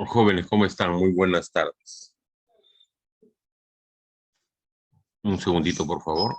Jóvenes, ¿cómo están? Muy buenas tardes. Un segundito, por favor.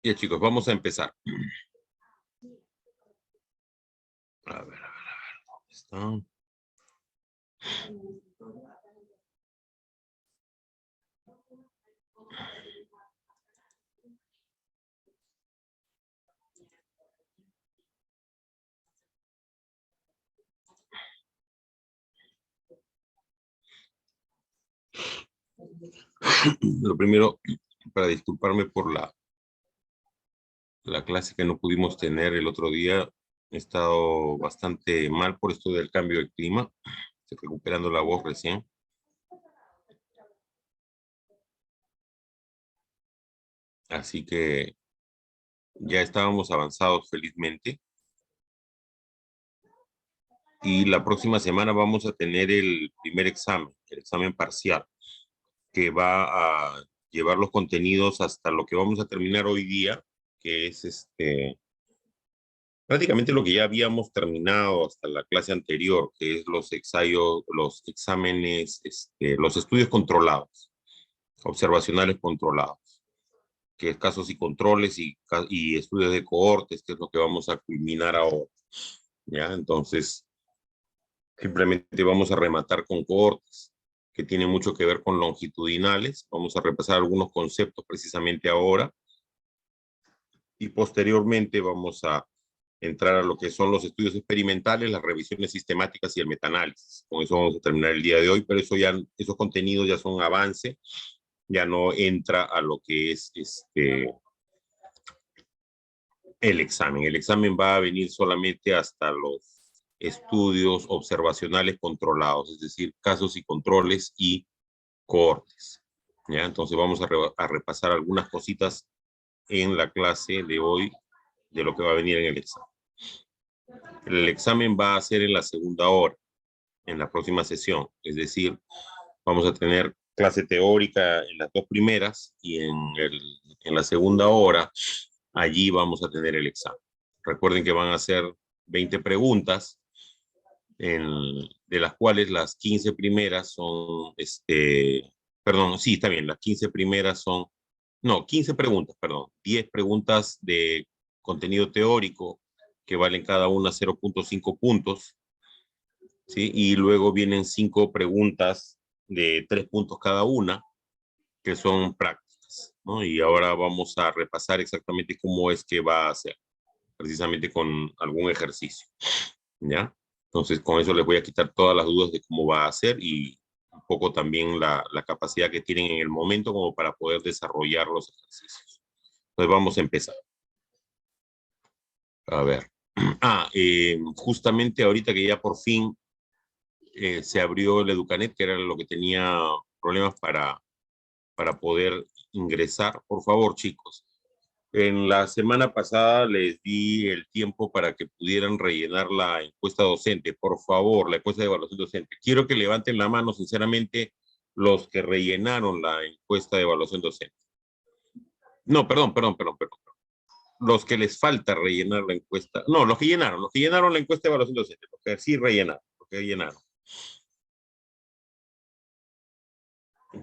Ya, chicos, vamos a empezar. ¿Dónde están? Lo primero, para disculparme por la clase que no pudimos tener el otro día, he estado bastante mal por esto del cambio de clima. Estoy recuperando la voz recién. Así que ya estábamos avanzados felizmente. Y la próxima semana vamos a tener el primer examen, el examen parcial, que va a llevar los contenidos hasta lo que vamos a terminar hoy día, que es prácticamente lo que ya habíamos terminado hasta la clase anterior, que es los ensayos, los exámenes, los estudios controlados, observacionales controlados, que es casos y controles y estudios de cohortes, que es lo que vamos a culminar ahora. ¿Ya? Entonces, simplemente vamos a rematar con cohortes, que tiene mucho que ver con longitudinales. Vamos a repasar algunos conceptos precisamente ahora y posteriormente vamos a entrar a lo que son los estudios experimentales, las revisiones sistemáticas y el metaanálisis. Con eso vamos a terminar el día de hoy, pero eso ya, esos contenidos ya son avance, ya no entra a lo que es el examen. El examen va a venir solamente hasta los estudios observacionales controlados, es decir, casos y controles y cohortes. ¿Ya? Entonces vamos a repasar algunas cositas en la clase de hoy de lo que va a venir en el examen. El examen va a ser en la segunda hora, en la próxima sesión, es decir, vamos a tener clase teórica en las dos primeras y en la segunda hora, allí vamos a tener el examen. Recuerden que van a ser 20 preguntas, de las cuales las 15 primeras son, perdón, sí, está bien, las 15 primeras son, no, 15 preguntas, perdón, 10 preguntas de contenido teórico que valen cada una 0.5 puntos, ¿sí? Y luego vienen 5 preguntas de 3 puntos cada una, que son prácticas, ¿no? Y ahora vamos a repasar exactamente cómo es que va a ser, precisamente con algún ejercicio, ¿ya? Entonces, con eso les voy a quitar todas las dudas de cómo va a ser y un poco también la capacidad que tienen en el momento como para poder desarrollar los ejercicios. Entonces, vamos a empezar. A ver. Justamente ahorita que ya por fin se abrió el Educanet, que era lo que tenía problemas para poder ingresar. Por favor, chicos, en la semana pasada les di el tiempo para que pudieran rellenar la encuesta docente. Por favor, la encuesta de evaluación docente. Quiero que levanten la mano, sinceramente, los que rellenaron la encuesta de evaluación docente. No, perdón. Los que les falta rellenar la encuesta. No, los que llenaron la encuesta de evaluación docente, los que sí rellenaron, los que llenaron.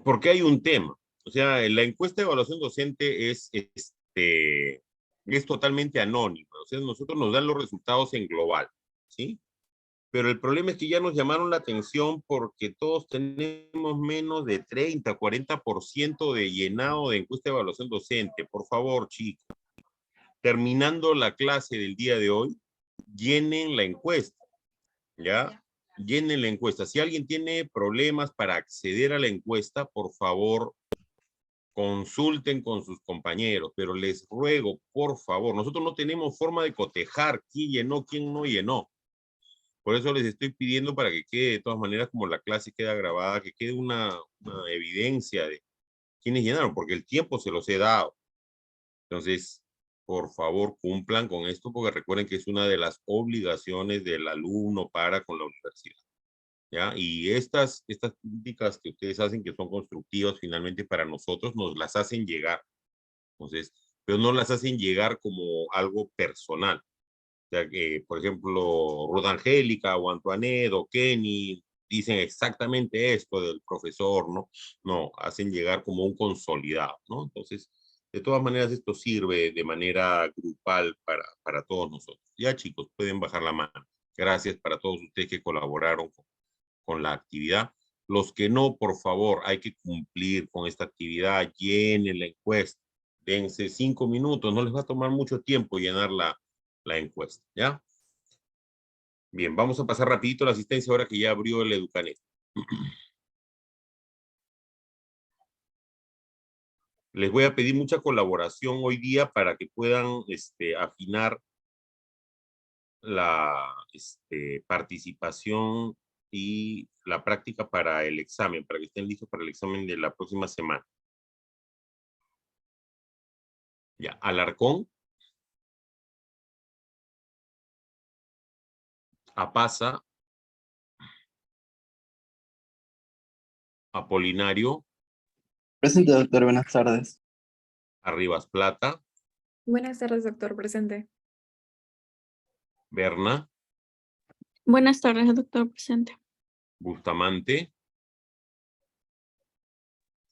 Porque hay un tema. O sea, la encuesta de evaluación docente es totalmente anónima. O sea, nosotros nos dan los resultados en global, ¿sí? Pero el problema es que ya nos llamaron la atención porque todos tenemos menos de 30, 40% de llenado de encuesta de evaluación docente. Por favor, chicos, terminando la clase del día de hoy, llenen la encuesta, ¿ya? Llenen la encuesta. Si alguien tiene problemas para acceder a la encuesta, por favor, consulten con sus compañeros, pero les ruego, por favor, nosotros no tenemos forma de cotejar quién llenó, quién no llenó. Por eso les estoy pidiendo para que quede de todas maneras, como la clase queda grabada, que quede una evidencia de quiénes llenaron, porque el tiempo se los he dado. Entonces, por favor, cumplan con esto, porque recuerden que es una de las obligaciones del alumno para con la universidad. ¿Ya? Y estas críticas que ustedes hacen, que son constructivas finalmente para nosotros, nos las hacen llegar. Entonces, pero no las hacen llegar como algo personal. O sea, que, por ejemplo, Ruth Angélica o Antoinette o Kenny dicen exactamente esto del profesor, ¿no? No, hacen llegar como un consolidado, ¿no? Entonces, de todas maneras, esto sirve de manera grupal para todos nosotros. Ya, chicos, pueden bajar la mano. Gracias para todos ustedes que colaboraron con la actividad. Los que no, por favor, hay que cumplir con esta actividad, llenen la encuesta, dense 5 minutos, no les va a tomar mucho tiempo llenar la encuesta, ¿ya? Bien, vamos a pasar rapidito la asistencia ahora que ya abrió el Educanet. Les voy a pedir mucha colaboración hoy día para que puedan afinar la participación y la práctica para el examen, para que estén listos para el examen de la próxima semana. Ya, Alarcón, Apasa, Apolinario, Presente, doctor. Buenas tardes. Arribas Plata, Buenas tardes, doctor. Presente. Berna, Buenas tardes, doctor. Presente. Bustamante,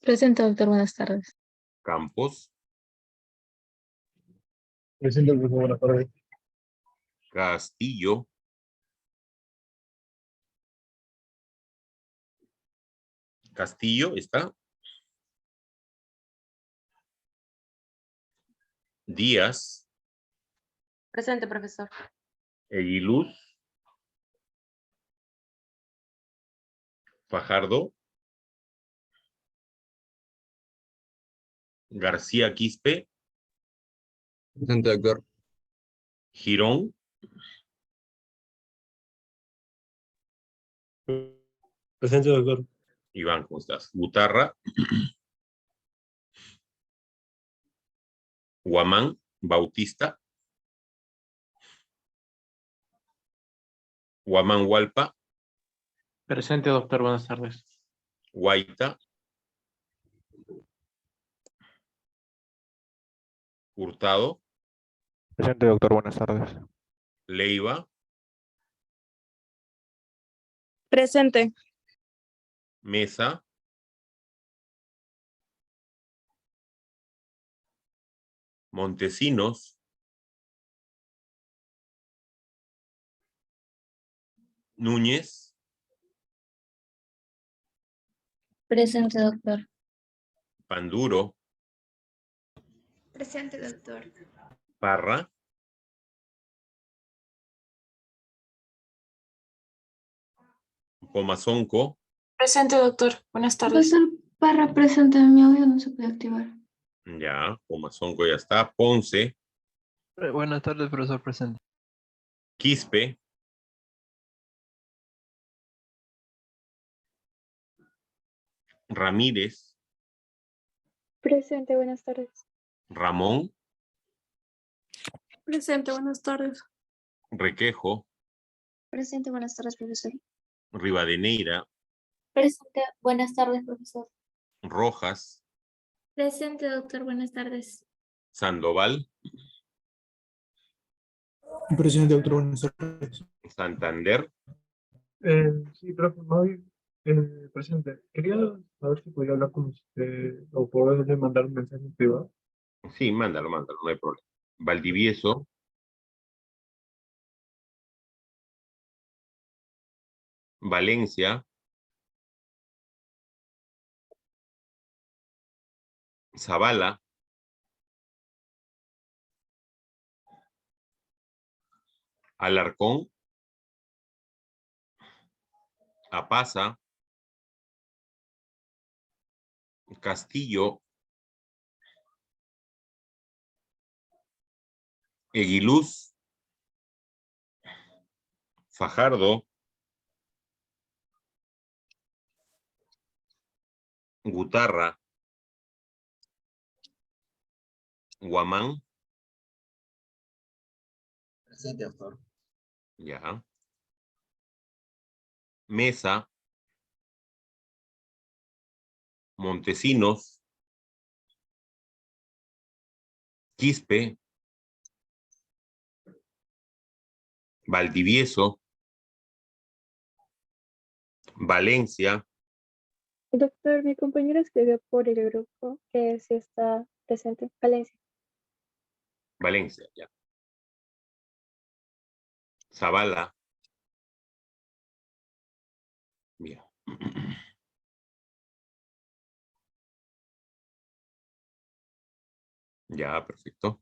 Presente, doctor. Buenas tardes. Campos, Presente, doctor. Buenas tardes. Castillo, Castillo, ¿está? Díaz, Presente, profesor. Eguiluz, Fajardo, García Quispe, Presente, doctor. Girón, Presente, doctor. Iván, ¿cómo estás? Gutarra. Guamán, Bautista. Guamán, Hualpa. Presente, doctor. Buenas tardes. Guaita. Hurtado. Presente, doctor. Buenas tardes. Leiva. Presente. Mesa. Montesinos. Núñez. Presente, doctor. Panduro. Presente, doctor. Parra. Pomazonco. Presente, doctor. Buenas tardes. Profesor Parra, presente. Mi audio no se puede activar. Ya, Pomazonco ya está. Ponce. Buenas tardes, profesor presente. Quispe. Ramírez. Presente, buenas tardes. Ramón. Presente, buenas tardes. Requejo. Presente, buenas tardes, profesor. Rivadeneira. Presente, buenas tardes, profesor. Rojas. Presente, doctor. Buenas tardes. Sandoval. Presente, doctor, buenas tardes. Santander. Sí, profe, Mavi, presente. Quería saber si podía hablar con usted o poderle mandar un mensaje en privado. Sí, mándalo, no hay problema. Valdivieso. Valencia. Zavala. Alarcón. Apaza. Castillo. Eguiluz. Fajardo. Gutarra. Guamán. Presente, doctor. Ya. Mesa. Montesinos. Quispe. Valdivieso. Valencia. Doctor, mi compañero escribió por el grupo que sí está presente. Valencia. Valencia, ya. Zavala. Bien. Ya, perfecto.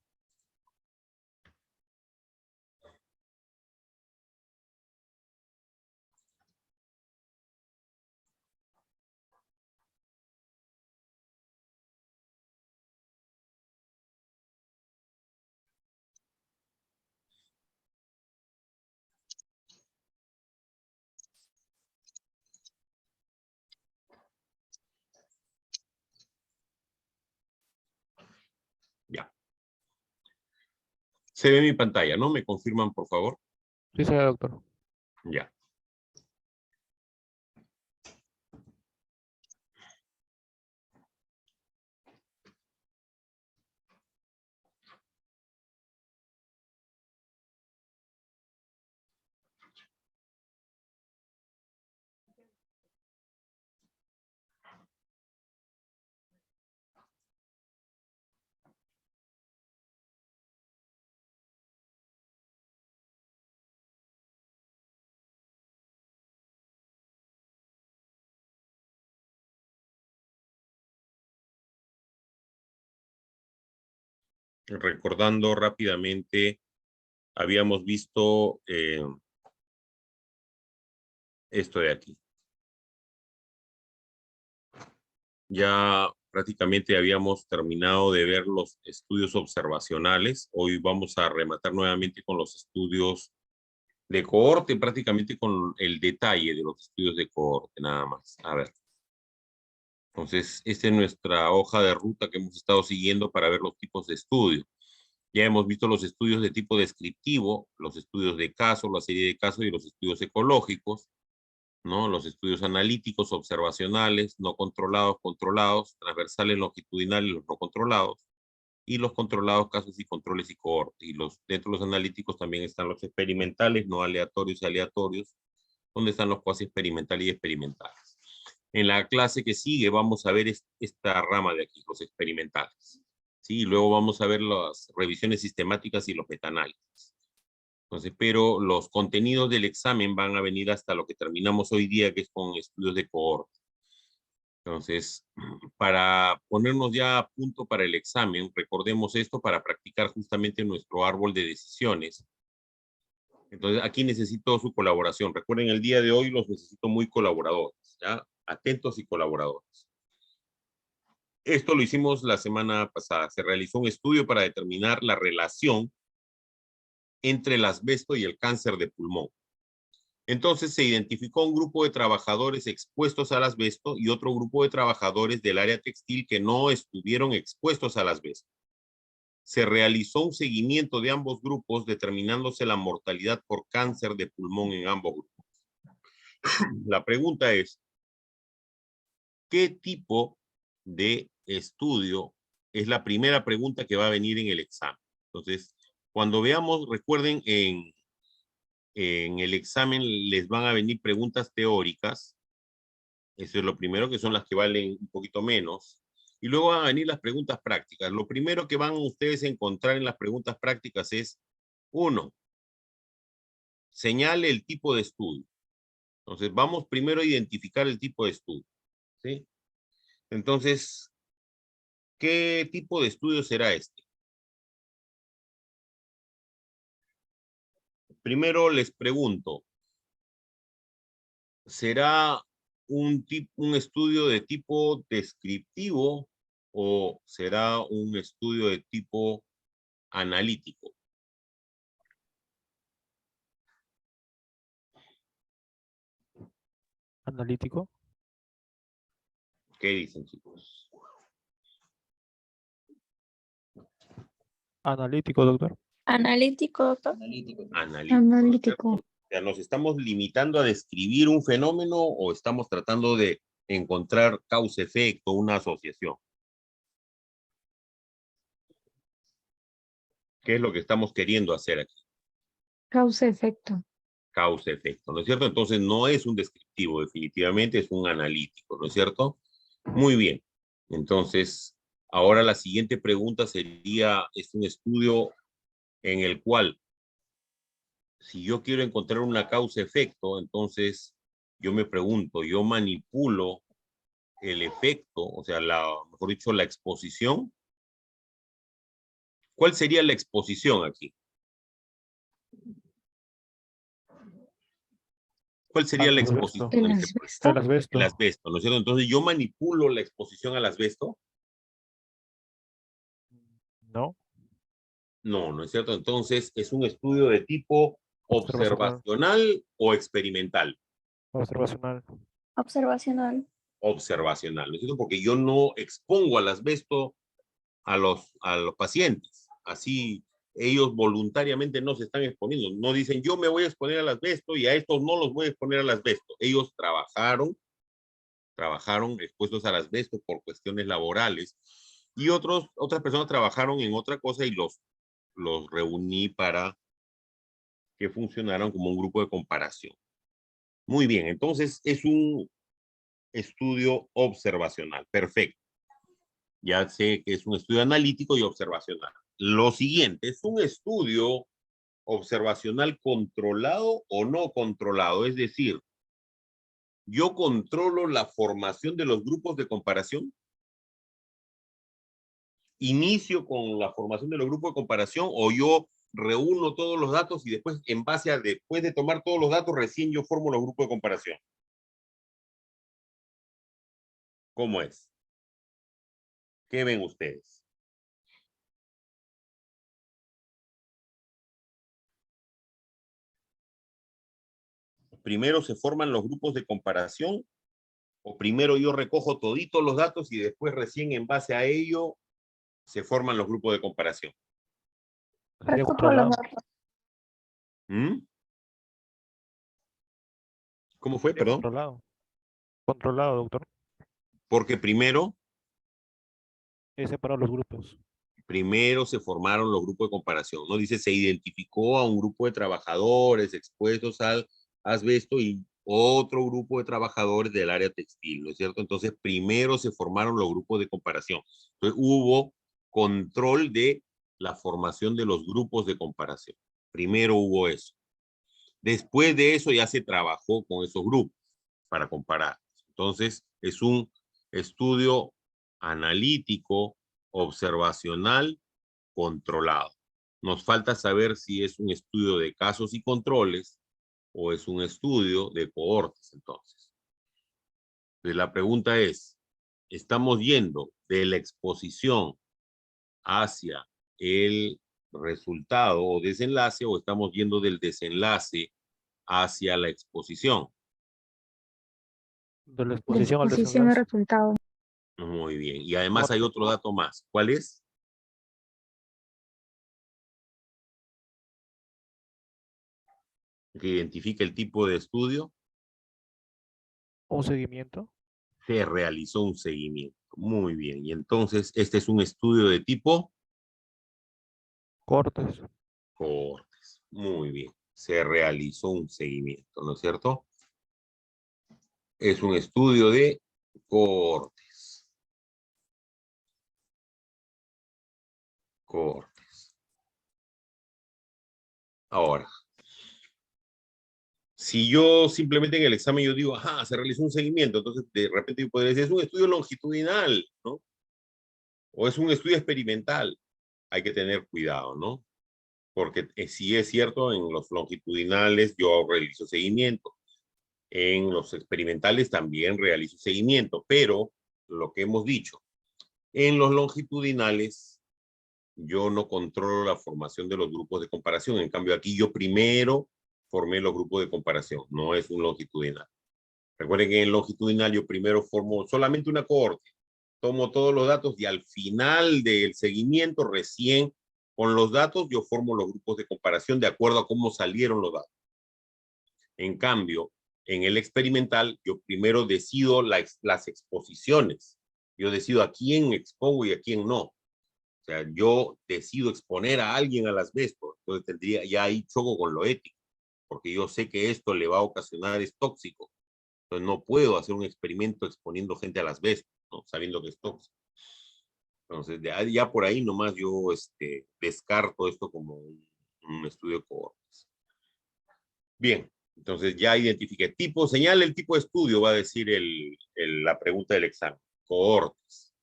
Ya. Se ve mi pantalla, ¿no? ¿Me confirman, por favor? Sí, señor doctor. Ya. Recordando rápidamente, habíamos visto esto de aquí. Ya prácticamente habíamos terminado de ver los estudios observacionales. Hoy vamos a rematar nuevamente con los estudios De cohorte prácticamente con el detalle de los estudios de cohorte, nada más. A ver. Entonces, esta es nuestra hoja de ruta que hemos estado siguiendo para ver los tipos de estudio. Ya hemos visto los estudios de tipo descriptivo, los estudios de caso, la serie de casos y los estudios ecológicos, ¿no? Los estudios analíticos, observacionales, no controlados, controlados, transversales, longitudinales, los no controlados, y los controlados, casos y controles y cohortes. Y dentro de los analíticos también están los experimentales, no aleatorios y aleatorios, donde están los cuasi experimentales y experimentales. En la clase que sigue vamos a ver esta rama de aquí, los experimentales. ¿Sí? Y luego vamos a ver las revisiones sistemáticas y los metaanálisis. Entonces, pero los contenidos del examen van a venir hasta lo que terminamos hoy día, que es con estudios de cohorte. Entonces, para ponernos ya a punto para el examen, recordemos esto para practicar justamente nuestro árbol de decisiones. Entonces, aquí necesito su colaboración. Recuerden, el día de hoy los necesito muy colaboradores, ¿ya? Atentos y colaboradores. Esto lo hicimos la semana pasada. Se realizó un estudio para determinar la relación entre el asbesto y el cáncer de pulmón. Entonces se identificó un grupo de trabajadores expuestos al asbesto y otro grupo de trabajadores del área textil que no estuvieron expuestos al asbesto. Se realizó un seguimiento de ambos grupos determinándose la mortalidad por cáncer de pulmón en ambos grupos. La pregunta es, ¿qué tipo de estudio? Es la primera pregunta que va a venir en el examen. Entonces, cuando veamos, recuerden, en el examen les van a venir preguntas teóricas. Eso es lo primero, que son las que valen un poquito menos. Y luego van a venir las preguntas prácticas. Lo primero que van ustedes a encontrar en las preguntas prácticas es, 1, señale el tipo de estudio. Entonces, vamos primero a identificar el tipo de estudio, ¿sí? Entonces, ¿qué tipo de estudio será este? Primero les pregunto, ¿será un estudio de tipo descriptivo o será un estudio de tipo analítico? Analítico. ¿Qué dicen, chicos? Analítico, doctor. Analítico, doctor. Analítico. Analítico. O sea, ¿nos estamos limitando a describir un fenómeno o estamos tratando de encontrar causa-efecto, una asociación? ¿Qué es lo que estamos queriendo hacer aquí? Causa-efecto. Causa-efecto, ¿no es cierto? Entonces no es un descriptivo, definitivamente es un analítico, ¿no es cierto? Muy bien. Entonces, ahora la siguiente pregunta sería, es un estudio en el cual, si yo quiero encontrar una causa-efecto, entonces yo me pregunto, yo manipulo el efecto, o sea, mejor dicho, la exposición. ¿Cuál sería la exposición aquí? ¿Cuál sería la exposición? ¿El asbesto? El asbesto. El asbesto, ¿no es cierto? Entonces yo manipulo la exposición al asbesto. No. No, no es cierto. Entonces es un estudio de tipo Observacional. observacional o experimental. Observacional. Observacional. Observacional, ¿no es cierto? Porque yo no expongo al asbesto a los pacientes. Así ellos voluntariamente no se están exponiendo. No dicen, yo me voy a exponer al asbesto y a estos no los voy a exponer al asbesto. Ellos trabajaron expuestos al asbesto por cuestiones laborales y otras personas trabajaron en otra cosa y los reuní para que funcionaran como un grupo de comparación. Muy bien, entonces es un estudio observacional. Perfecto. Ya sé que es un estudio analítico y observacional. Lo siguiente, ¿es un estudio observacional controlado o no controlado? Es decir, ¿yo controlo la formación de los grupos de comparación? ¿Inicio con la formación de los grupos de comparación o yo reúno todos los datos y después, en base a después de tomar todos los datos, recién yo formo los grupos de comparación? ¿Cómo es? ¿Qué ven ustedes? primero se forman los grupos de comparación o primero yo recojo toditos los datos y después recién en base a ello se forman los grupos de comparación. Sería Recojo controlado. los datos. ¿Mm? ¿Cómo fue? Sería Perdón. controlado. Controlado, doctor. Porque primero He separado los grupos. se formaron los grupos de comparación, ¿no? Dice, se identificó a un grupo de trabajadores expuestos al asbesto y otro grupo de trabajadores del área textil, ¿no es cierto? Entonces, primero se formaron los grupos de comparación. Entonces, hubo control de la formación de los grupos de comparación. Primero hubo eso. Después de eso ya se trabajó con esos grupos para comparar. Entonces, es un estudio analítico, observacional, controlado. Nos falta saber si es un estudio de casos y controles o es un estudio de cohortes, entonces. Entonces, la pregunta es, ¿estamos yendo de la exposición hacia el resultado o desenlace o estamos yendo del desenlace hacia la exposición? De la La exposición al exposición al desenlace. resultado. Muy bien. Y además hay otro dato más. ¿Cuál es? Que identifica el tipo de estudio. Un seguimiento. Se realizó un seguimiento. Muy bien. Y entonces, este es un estudio de tipo Cortes. cohortes. Muy bien. Se realizó un seguimiento, ¿no es cierto? Es un estudio de cohortes. Cohortes. Ahora, si yo simplemente en el examen yo digo, ajá, se realizó un seguimiento, entonces de repente yo podría decir, es un estudio longitudinal, ¿no? O es un estudio experimental. Hay que tener cuidado, ¿no? Porque sí es cierto, en los longitudinales yo realizo seguimiento. En los experimentales también realizo seguimiento, pero lo que hemos dicho, en los longitudinales yo no controlo la formación de los grupos de comparación. En cambio, aquí yo primero formé los grupos de comparación, no es un longitudinal. Recuerden que en el longitudinal yo primero formo solamente una cohorte, tomo todos los datos y al final del seguimiento, recién con los datos, yo formo los grupos de comparación de acuerdo a cómo salieron los datos. En cambio, en el experimental, yo primero decido las exposiciones. Yo decido a quién expongo y a quién no. O sea, yo decido exponer a alguien al asbesto. Entonces tendría, ya ahí choco con lo ético, porque yo sé que esto le va a ocasionar, es tóxico. Entonces no puedo hacer un experimento exponiendo gente al asbesto, ¿no? Sabiendo que es tóxico. Entonces, ya por ahí nomás yo descarto esto como un estudio de cohortes. Bien, entonces ya identifiqué tipo, señale el tipo de estudio, va a decir la pregunta del examen. Cohortes.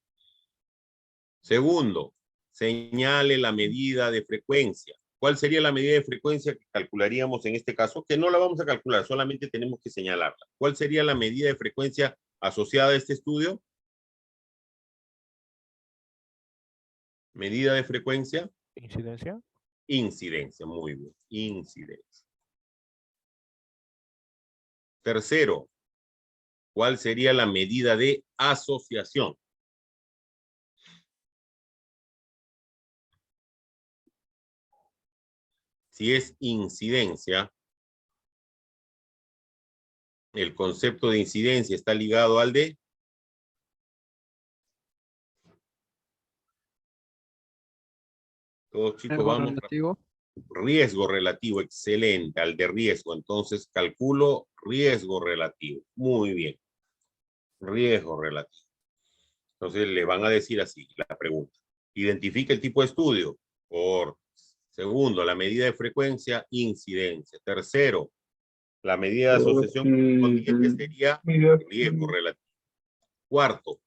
Segundo, señale la medida de frecuencia. ¿Cuál sería la medida de frecuencia que calcularíamos en este caso? Que no la vamos a calcular, solamente tenemos que señalarla. ¿Cuál sería la medida de frecuencia asociada a este estudio? Medida de frecuencia. Incidencia. Incidencia, muy bien. Incidencia. Tercero, ¿cuál sería la medida de asociación? Si es incidencia, el concepto de incidencia está ligado al de todos chicos Riesgo vamos. relativo. Riesgo relativo, excelente, al de riesgo. Entonces calculo riesgo relativo. Muy bien. Riesgo relativo. Entonces le van a decir así la pregunta. Identifica el tipo de estudio. Por segundo, la medida de frecuencia, incidencia. Tercero, la medida de asociación correspondiente sería riesgo relativo. Cuarto,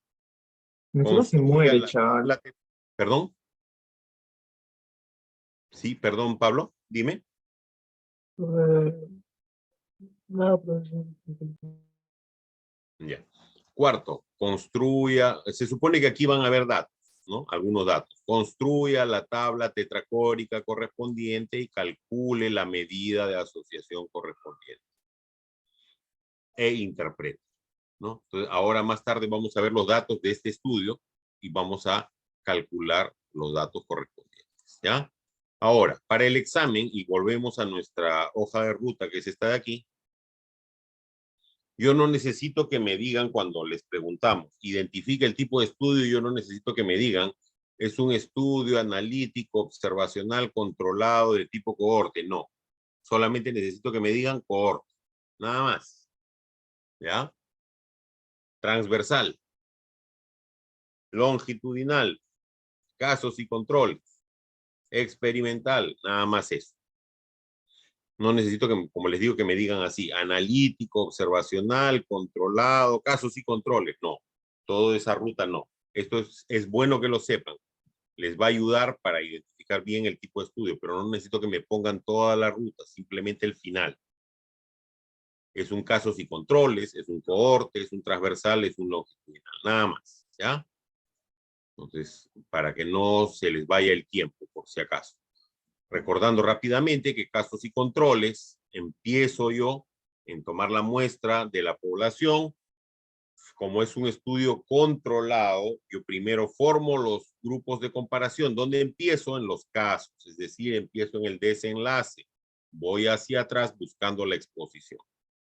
Nosotros se construya muere, chaval. ¿Perdón? Sí, perdón, Pablo, dime. No, profesor. Ya. Cuarto, construya, se supone que aquí van a haber datos, ¿no? Algunos datos. Construya la tabla tetracórica correspondiente y calcule la medida de asociación correspondiente. e interpreta, ¿no? Entonces, ahora más tarde vamos a ver los datos de este estudio y vamos a calcular los datos correspondientes, ¿ya? Ahora, para el examen, y volvemos a nuestra hoja de ruta, que es esta de aquí, yo no necesito que me digan cuando les preguntamos, identifica el tipo de estudio, yo no necesito que me digan, es un estudio analítico, observacional, controlado de tipo cohorte. No, solamente necesito que me digan cohorte, nada más, ¿ya? Transversal, longitudinal, casos y controles, experimental, nada más eso. No necesito que, como les digo, que me digan así, analítico, observacional, controlado, casos y controles. No, toda esa ruta no. Esto es bueno que lo sepan. Les va a ayudar para identificar bien el tipo de estudio, pero no necesito que me pongan toda la ruta, simplemente el final. Es un casos y controles, es un cohorte, es un transversal, es un longitudinal, nada más, ¿ya? Entonces, para que no se les vaya el tiempo, por si acaso. Recordando rápidamente que casos y controles, empiezo yo en tomar la muestra de la población. Como es un estudio controlado, yo primero formo los grupos de comparación. ¿Dónde empiezo? En los casos, es decir, empiezo en el desenlace. Voy hacia atrás buscando la exposición,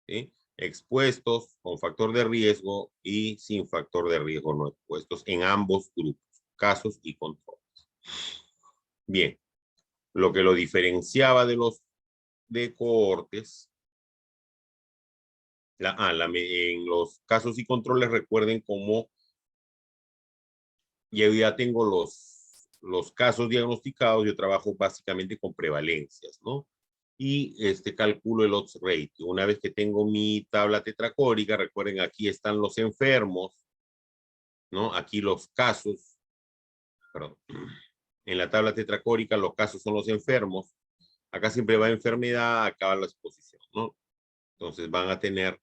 ¿sí? Expuestos con factor de riesgo y sin factor de riesgo no expuestos en ambos grupos, casos y controles. Bien. Lo que lo diferenciaba de los de cohortes, en los casos y controles, recuerden cómo ya tengo los casos diagnosticados, yo trabajo básicamente con prevalencias, ¿no? Y calculo el odds ratio. Una vez que tengo mi tabla tetracórica, recuerden, aquí están los enfermos, ¿no? Aquí los casos, perdón. En la tabla tetracórica los casos son los enfermos. Acá siempre va enfermedad, acá va la exposición, ¿no? Entonces van a tener,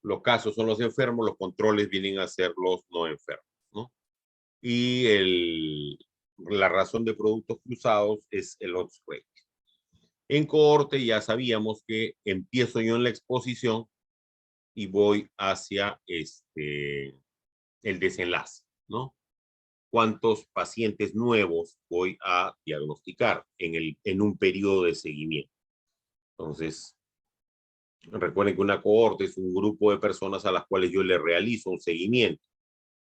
los casos son los enfermos, los controles vienen a ser los no enfermos, ¿no? Y la razón de productos cruzados es el odds ratio. En cohorte ya sabíamos que empiezo yo en la exposición y voy hacia el desenlace, ¿no? ¿Cuántos pacientes nuevos voy a diagnosticar en un periodo de seguimiento? Entonces, recuerden que una cohorte es un grupo de personas a las cuales yo le realizo un seguimiento.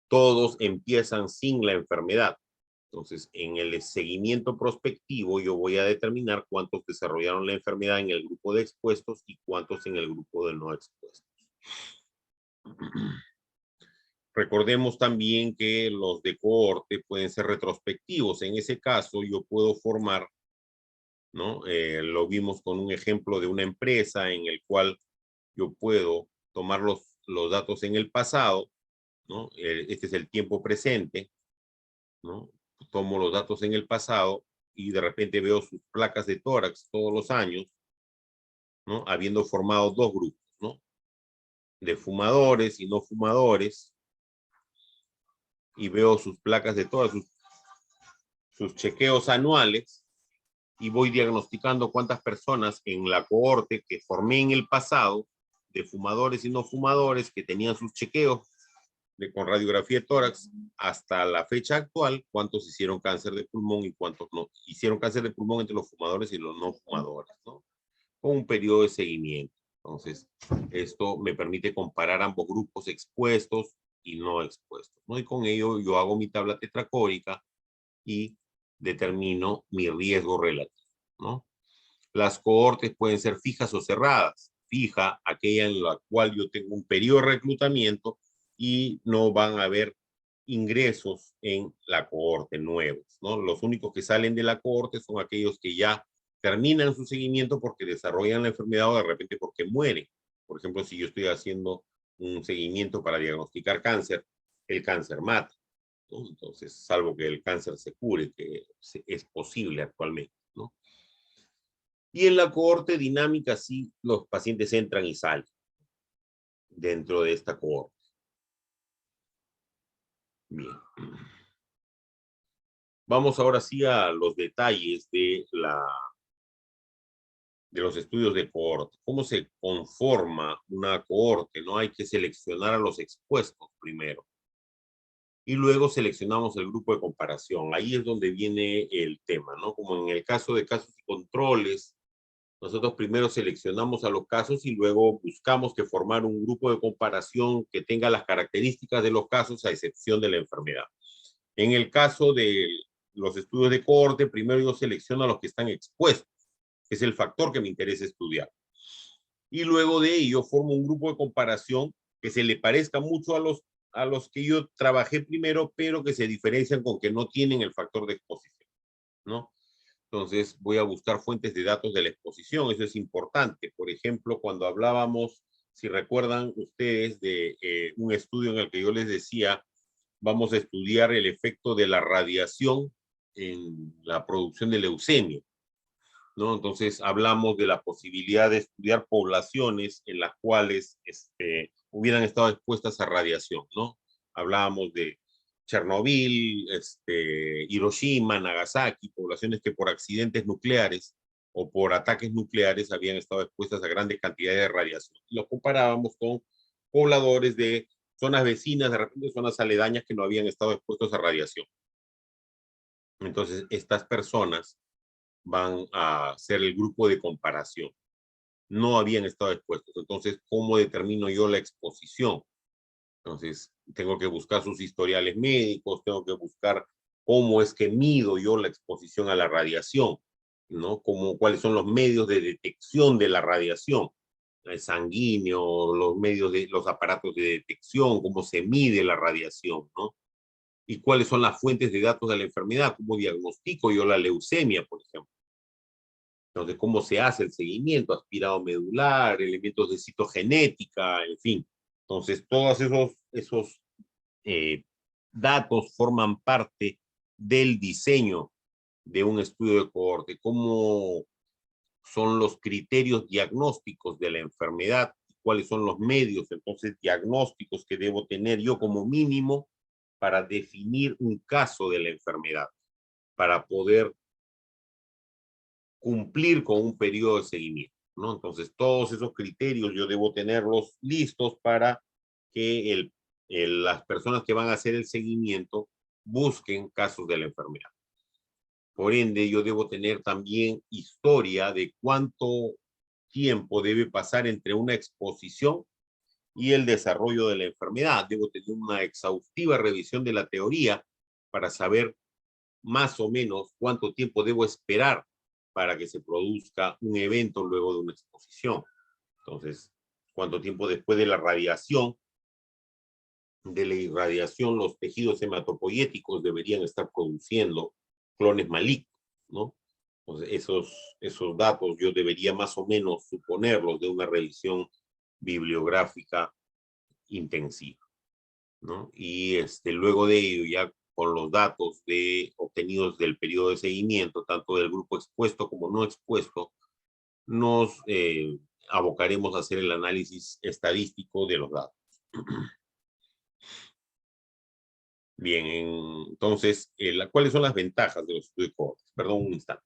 Todos empiezan sin la enfermedad. Entonces, en el seguimiento prospectivo, yo voy a determinar cuántos desarrollaron la enfermedad en el grupo de expuestos y cuántos en el grupo de no expuestos. Recordemos también que los de cohorte pueden ser retrospectivos. En ese caso, yo puedo formar, ¿no? Lo vimos con un ejemplo de una empresa en el cual yo puedo tomar los datos en el pasado, ¿no? Este es el tiempo presente, ¿no? Tomo los datos en el pasado y de repente veo sus placas de tórax todos los años, ¿no? Habiendo formado dos grupos, ¿no? De fumadores y no fumadores, y veo sus placas de tórax, sus chequeos anuales, y voy diagnosticando cuántas personas en la cohorte que formé en el pasado, de fumadores y no fumadores, que tenían sus chequeos con radiografía de tórax, hasta la fecha actual, cuántos hicieron cáncer de pulmón y cuántos no hicieron cáncer de pulmón entre los fumadores y los no fumadores, ¿no? Con un periodo de seguimiento. Entonces, esto me permite comparar ambos grupos expuestos y no expuestos, ¿no? Y con ello yo hago mi tabla tetracórica y determino mi riesgo relativo, ¿no? Las cohortes pueden ser fijas o cerradas. Fija, aquella en la cual yo tengo un periodo de reclutamiento y no van a haber ingresos en la cohorte nuevos, ¿no? Los únicos que salen de la cohorte son aquellos que ya terminan su seguimiento porque desarrollan la enfermedad o de repente porque mueren. Por ejemplo, si yo estoy haciendo un seguimiento para diagnosticar cáncer, el cáncer mata, ¿no? Entonces, salvo que el cáncer se cure, que es posible actualmente, ¿no? Y en la cohorte dinámica, sí, los pacientes entran y salen dentro de esta cohorte. Bien. Vamos ahora sí a los detalles de de los estudios de cohorte. ¿Cómo se conforma una cohorte? ¿No? Hay que seleccionar a los expuestos primero. Y luego seleccionamos el grupo de comparación. Ahí es donde viene el tema, ¿no? Como en el caso de casos y controles, nosotros primero seleccionamos a los casos y luego buscamos que formar un grupo de comparación que tenga las características de los casos a excepción de la enfermedad. En el caso de los estudios de cohorte, primero yo selecciono a los que están expuestos, que es el factor que me interesa estudiar. Y luego de ello formo un grupo de comparación que se le parezca mucho a los que yo trabajé primero, pero que se diferencian con que no tienen el factor de exposición, ¿no? Entonces voy a buscar fuentes de datos de la exposición, eso es importante. Por ejemplo, cuando hablábamos, si recuerdan ustedes, de un estudio en el que yo les decía, vamos a estudiar el efecto de la radiación en la producción de leucemia, ¿no? Entonces hablamos de la posibilidad de estudiar poblaciones en las cuales hubieran estado expuestas a radiación, ¿no? Hablábamos de Chernobyl, Hiroshima, Nagasaki, poblaciones que por accidentes nucleares o por ataques nucleares habían estado expuestas a grandes cantidades de radiación. Y lo comparábamos con pobladores de zonas vecinas, de repente zonas aledañas que no habían estado expuestos a radiación. Entonces, estas personas van a ser el grupo de comparación. No habían estado expuestos. Entonces, ¿cómo determino yo la exposición? Entonces, tengo que buscar sus historiales médicos, tengo que buscar cómo es que mido yo la exposición a la radiación, ¿no? Cuáles son los medios de detección de la radiación, el sanguíneo, los medios de los aparatos de detección, cómo se mide la radiación, ¿no? Y cuáles son las fuentes de datos de la enfermedad, cómo diagnostico yo la leucemia, por ejemplo. Entonces, cómo se hace el seguimiento, aspirado medular, elementos de citogenética, en fin. Entonces, todos esos datos forman parte del diseño de un estudio de cohorte, cómo son los criterios diagnósticos de la enfermedad, cuáles son los medios, entonces, diagnósticos que debo tener yo como mínimo para definir un caso de la enfermedad, para poder cumplir con un periodo de seguimiento, ¿no? Entonces, todos esos criterios yo debo tenerlos listos para que las personas que van a hacer el seguimiento busquen casos de la enfermedad. Por ende, yo debo tener también historia de cuánto tiempo debe pasar entre una exposición y el desarrollo de la enfermedad. Debo tener una exhaustiva revisión de la teoría para saber más o menos cuánto tiempo debo esperar para que se produzca un evento luego de una exposición. Entonces, cuánto tiempo después de la radiación, de la irradiación, los tejidos hematopoyéticos deberían estar produciendo clones malignos, ¿no? Entonces, esos datos yo debería más o menos suponerlos de una revisión bibliográfica intensiva, ¿no? Y luego de ello, ya con los datos obtenidos del periodo de seguimiento, tanto del grupo expuesto como no expuesto, nos abocaremos a hacer el análisis estadístico de los datos. Bien, entonces, ¿cuáles son las ventajas de los estudios de cohortes? Perdón, un instante.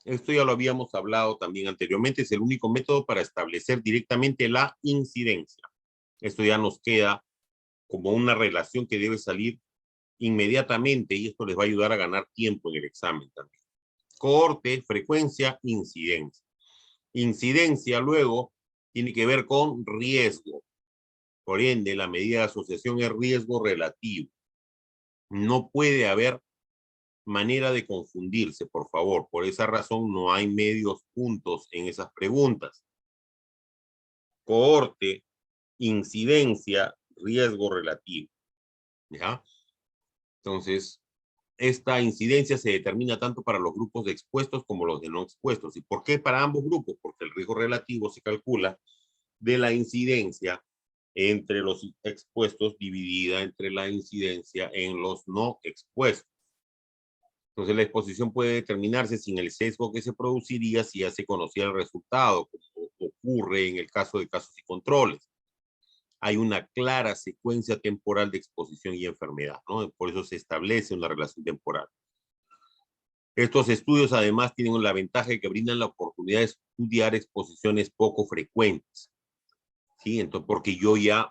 Esto ya lo habíamos hablado también anteriormente, es el único método para establecer directamente la incidencia. Esto ya nos queda como una relación que debe salir inmediatamente y esto les va a ayudar a ganar tiempo en el examen también. Cohorte, frecuencia, incidencia. Incidencia luego tiene que ver con riesgo. Por ende, la medida de asociación es riesgo relativo. No puede haber manera de confundirse, por favor. Por esa razón no hay medios puntos en esas preguntas. Cohorte, incidencia, riesgo relativo. ¿Ya? Entonces, esta incidencia se determina tanto para los grupos de expuestos como los de no expuestos. ¿Y por qué para ambos grupos? Porque el riesgo relativo se calcula de la incidencia entre los expuestos dividida entre la incidencia en los no expuestos. Entonces, la exposición puede determinarse sin el sesgo que se produciría si ya se conocía el resultado, como ocurre en el caso de casos y controles. Hay una clara secuencia temporal de exposición y enfermedad, ¿no? Por eso se establece una relación temporal. Estos estudios además tienen la ventaja de que brindan la oportunidad de estudiar exposiciones poco frecuentes, ¿sí? Entonces, porque yo ya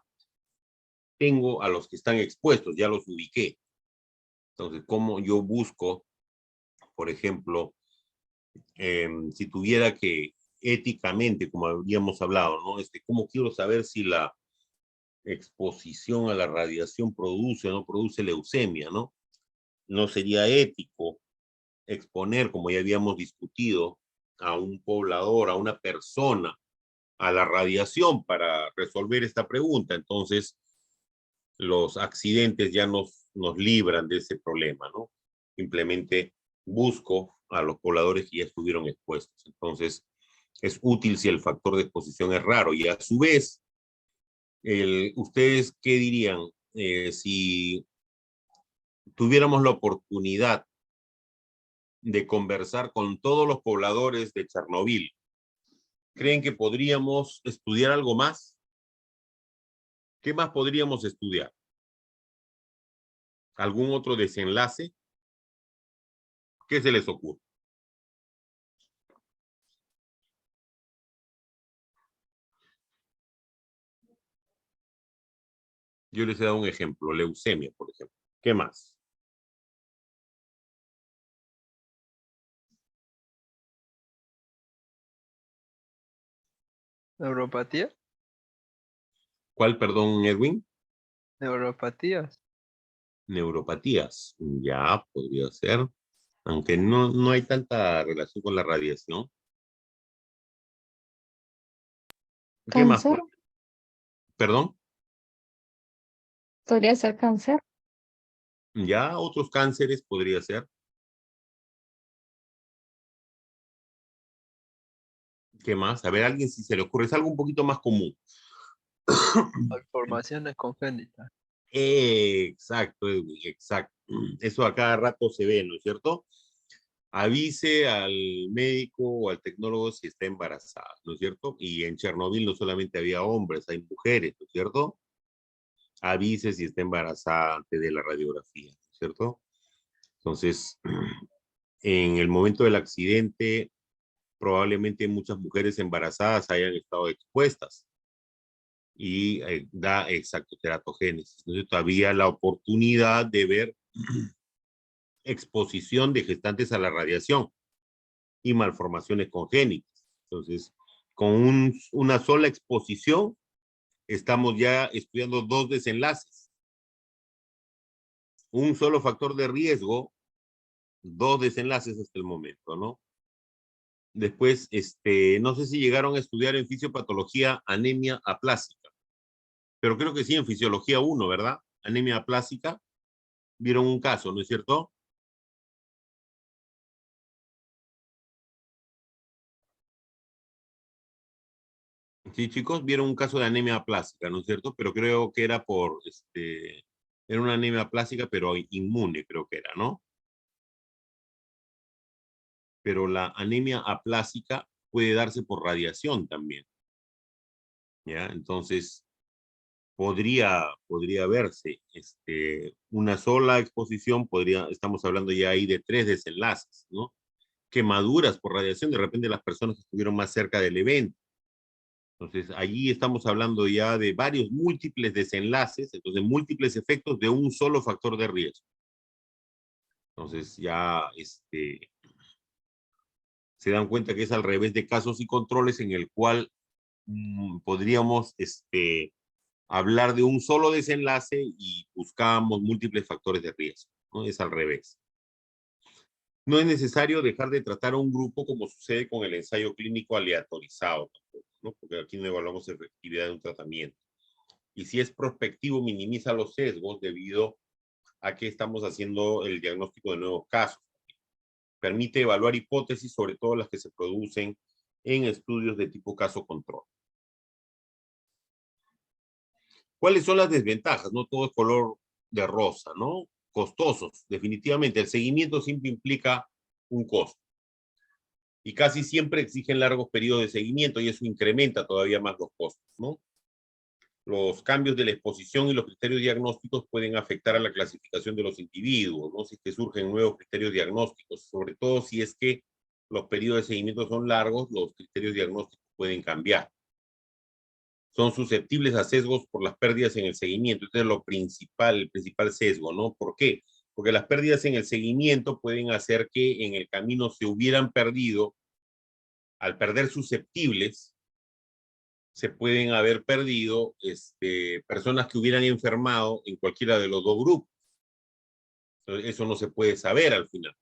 tengo a los que están expuestos, ya los ubiqué. Entonces, ¿cómo yo busco, por ejemplo, si tuviera que éticamente, como habíamos hablado, ¿no? ¿Cómo quiero saber si la exposición a la radiación produce o no produce leucemia, ¿no? No sería ético exponer, como ya habíamos discutido, a un poblador, a una persona, a la radiación para resolver esta pregunta. Entonces, los accidentes ya nos libran de ese problema, ¿no? Simplemente busco a los pobladores que ya estuvieron expuestos. Entonces, es útil si el factor de exposición es raro. Y a su vez, ¿ustedes qué dirían si tuviéramos la oportunidad de conversar con todos los pobladores de Chernobyl? ¿Creen que podríamos estudiar algo más? ¿Qué más podríamos estudiar? ¿Algún otro desenlace? ¿Qué se les ocurre? Yo les he dado un ejemplo, leucemia, por ejemplo. ¿Qué más? ¿Neuropatía? ¿Cuál, perdón, Edwin? ¿Neuropatías? Neuropatías. Ya, podría ser. Aunque no hay tanta relación con la radiación. ¿Qué más? Cáncer, ¿Perdón? podría ser cáncer. Ya, otros cánceres podría ser. ¿Qué más? A ver, alguien si se le ocurre. Es algo un poquito más común. Malformaciones congénitas. Exacto, Edwin, exacto. Eso a cada rato se ve, ¿no es cierto? Avise al médico o al tecnólogo si está embarazada, ¿no es cierto? Y en Chernobyl no solamente había hombres, hay mujeres, ¿no es cierto? Avise si está embarazada antes de la radiografía, ¿no es cierto? Entonces, en el momento del accidente, probablemente muchas mujeres embarazadas hayan estado expuestas y da exacto teratogénesis. Entonces, todavía la oportunidad de ver exposición de gestantes a la radiación y malformaciones congénitas. Entonces, con una sola exposición, estamos ya estudiando dos desenlaces. Un solo factor de riesgo, dos desenlaces hasta el momento, ¿no? Después, no sé si llegaron a estudiar en fisiopatología anemia aplásica, pero creo que sí en fisiología 1, ¿verdad? Anemia aplásica, vieron un caso, ¿no es cierto? Sí, chicos, vieron un caso de anemia aplásica, ¿no es cierto? Pero creo que era era una anemia aplásica, pero inmune, creo que era, ¿no? Pero la anemia aplásica puede darse por radiación también, ¿ya? Entonces, podría verse, una sola exposición, estamos hablando ya ahí de 3 desenlaces, ¿no? quemaduras por radiación, de repente las personas que estuvieron más cerca del evento. Entonces, allí estamos hablando ya de varios múltiples desenlaces, entonces múltiples efectos de un solo factor de riesgo. Entonces, ya se dan cuenta que es al revés de casos y controles en el cual podríamos hablar de un solo desenlace y buscamos múltiples factores de riesgo, ¿no? Es al revés. No es necesario dejar de tratar a un grupo como sucede con el ensayo clínico aleatorizado, ¿no? Porque aquí no evaluamos efectividad de un tratamiento. Y si es prospectivo, minimiza los sesgos debido a que estamos haciendo el diagnóstico de nuevos casos. Permite evaluar hipótesis, sobre todo las que se producen en estudios de tipo caso-control. ¿Cuáles son las desventajas? No todo es color de rosa, ¿no? Costosos, definitivamente. El seguimiento siempre implica un costo. Y casi siempre exigen largos periodos de seguimiento y eso incrementa todavía más los costos, ¿no? Los cambios de la exposición y los criterios diagnósticos pueden afectar a la clasificación de los individuos, ¿no? Si es que surgen nuevos criterios diagnósticos, sobre todo si es que los periodos de seguimiento son largos, los criterios diagnósticos pueden cambiar. Son susceptibles a sesgos por las pérdidas en el seguimiento. Este es lo principal, el principal sesgo, ¿no? ¿Por qué? Porque las pérdidas en el seguimiento pueden hacer que en el camino se hubieran perdido, al perder susceptibles, se pueden haber perdido personas que hubieran enfermado en cualquiera de los dos grupos. Entonces, eso no se puede saber al final.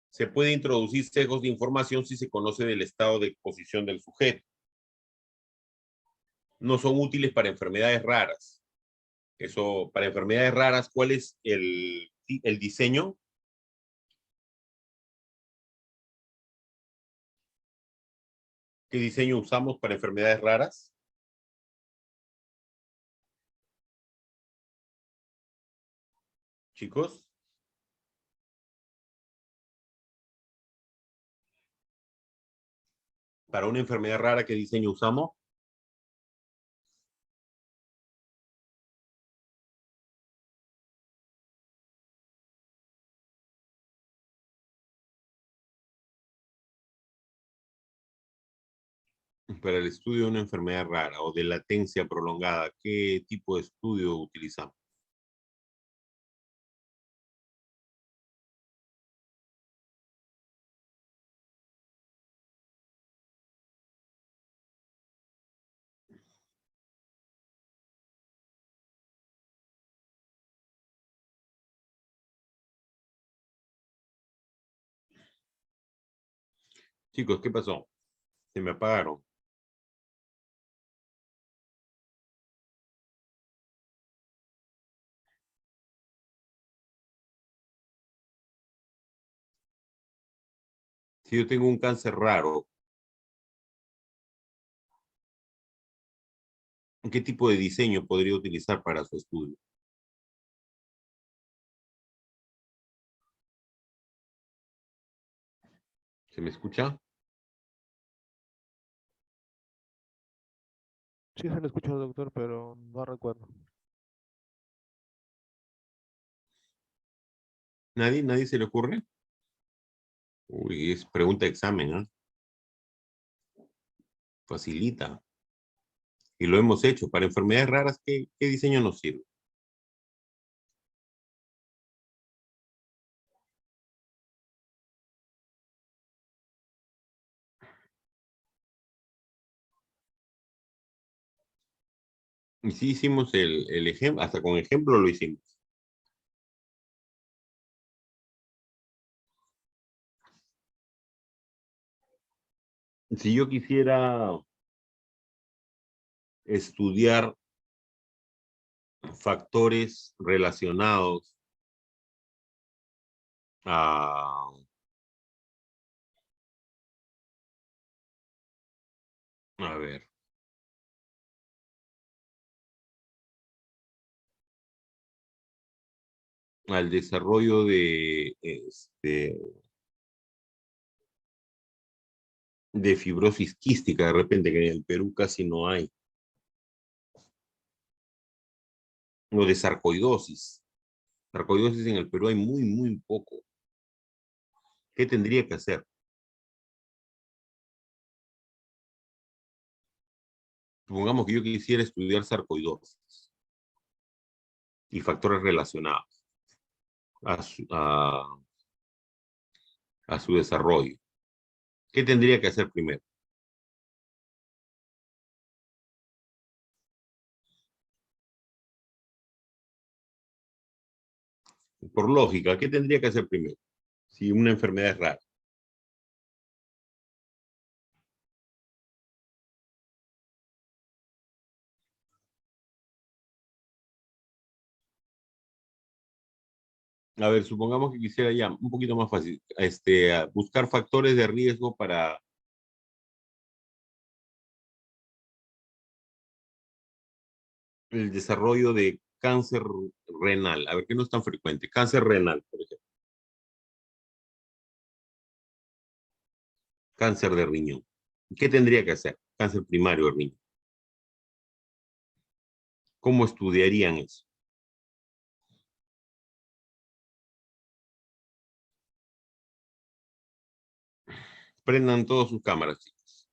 Se puede introducir sesgos de información si se conoce del estado de exposición del sujeto. No son útiles para enfermedades raras. Eso, para enfermedades raras, ¿cuál es el diseño? ¿Qué diseño usamos para enfermedades raras? Chicos. Para una enfermedad rara, ¿qué diseño usamos? Para el estudio de una enfermedad rara o de latencia prolongada, ¿qué tipo de estudio utilizamos? Chicos, ¿qué pasó? Se me apagaron. Si yo tengo un cáncer raro, ¿qué tipo de diseño podría utilizar para su estudio? ¿Se me escucha? Sí, se lo escucho, doctor, pero no recuerdo. ¿Nadie se le ocurre? Uy, es pregunta de examen, ¿eh? Facilita. Y lo hemos hecho. Para enfermedades raras, ¿qué diseño nos sirve? Y sí hicimos el ejemplo, hasta con ejemplo lo hicimos. Si yo quisiera estudiar factores relacionados a ver, al desarrollo de fibrosis quística, de repente, que en el Perú casi no hay. O de sarcoidosis. Sarcoidosis en el Perú hay muy, muy poco. ¿Qué tendría que hacer? Supongamos que yo quisiera estudiar sarcoidosis y factores relacionados a su desarrollo. ¿Qué tendría que hacer primero? Por lógica, ¿qué tendría que hacer primero? Si una enfermedad es rara. A ver, supongamos que quisiera ya un poquito más fácil, buscar factores de riesgo para el desarrollo de cáncer renal. A ver, ¿qué no es tan frecuente? Cáncer renal, por ejemplo. Cáncer de riñón. ¿Qué tendría que hacer? Cáncer primario de riñón. ¿Cómo estudiarían eso? Prendan todas sus cámaras, chicos.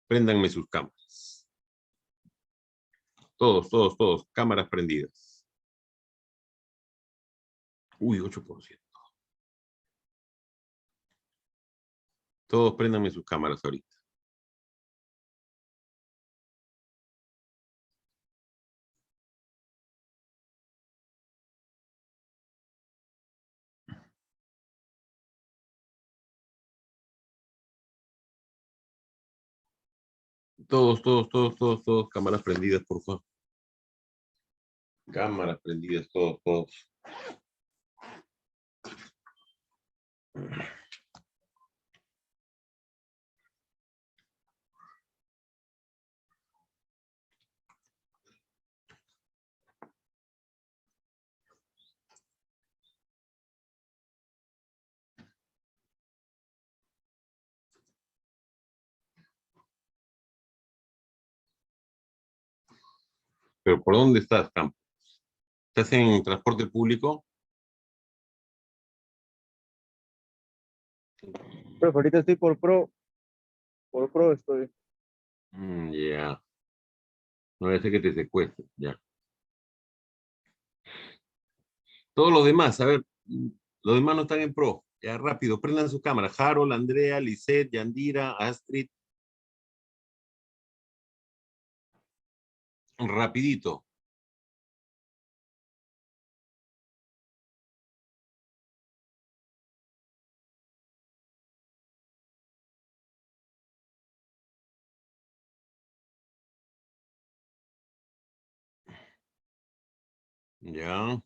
Préndanme sus cámaras. Todos. Cámaras prendidas. Uy, 8%. Todos préndanme sus cámaras ahorita. Todos. Cámaras prendidas, por favor. Cámaras prendidas, todos. ¿Pero por dónde estás, Campo? ¿Estás en transporte público? Pero ahorita estoy por pro estoy. Ya. No voy a hacer que te secuestren, ya. Todos los demás, a ver, los demás no están en pro. Ya, rápido, prendan su cámara. Harold, Andrea, Lisette, Yandira, Astrid. Rapidito. Ya.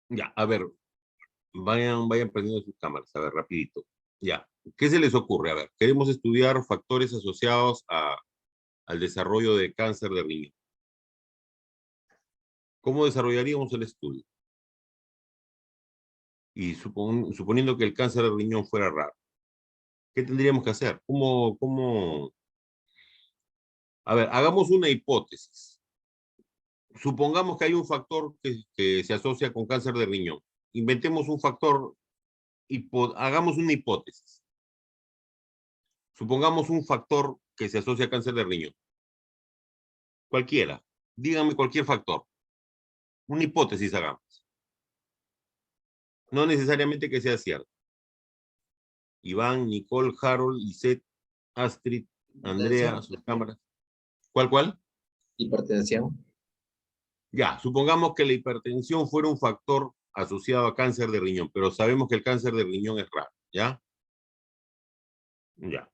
Ya, a ver, vayan prendiendo sus cámaras, a ver, rapidito. Ya, ¿qué se les ocurre? A ver, queremos estudiar factores asociados al desarrollo de cáncer de riñón. ¿Cómo desarrollaríamos el estudio? Y suponiendo que el cáncer de riñón fuera raro, ¿qué tendríamos que hacer? A ver, hagamos una hipótesis. Supongamos que hay un factor que se asocia con cáncer de riñón. Inventemos un factor, hagamos una hipótesis. Supongamos un factor que se asocia a cáncer de riñón. Cualquiera. Díganme cualquier factor. Una hipótesis hagamos. No necesariamente que sea cierto. Iván, Nicole, Harold, Lisette, Astrid, Andrea, sus cámaras. ¿Cuál? Hipertensión. Ya, supongamos que la hipertensión fuera un factor asociado a cáncer de riñón, pero sabemos que el cáncer de riñón es raro, ¿ya? Ya.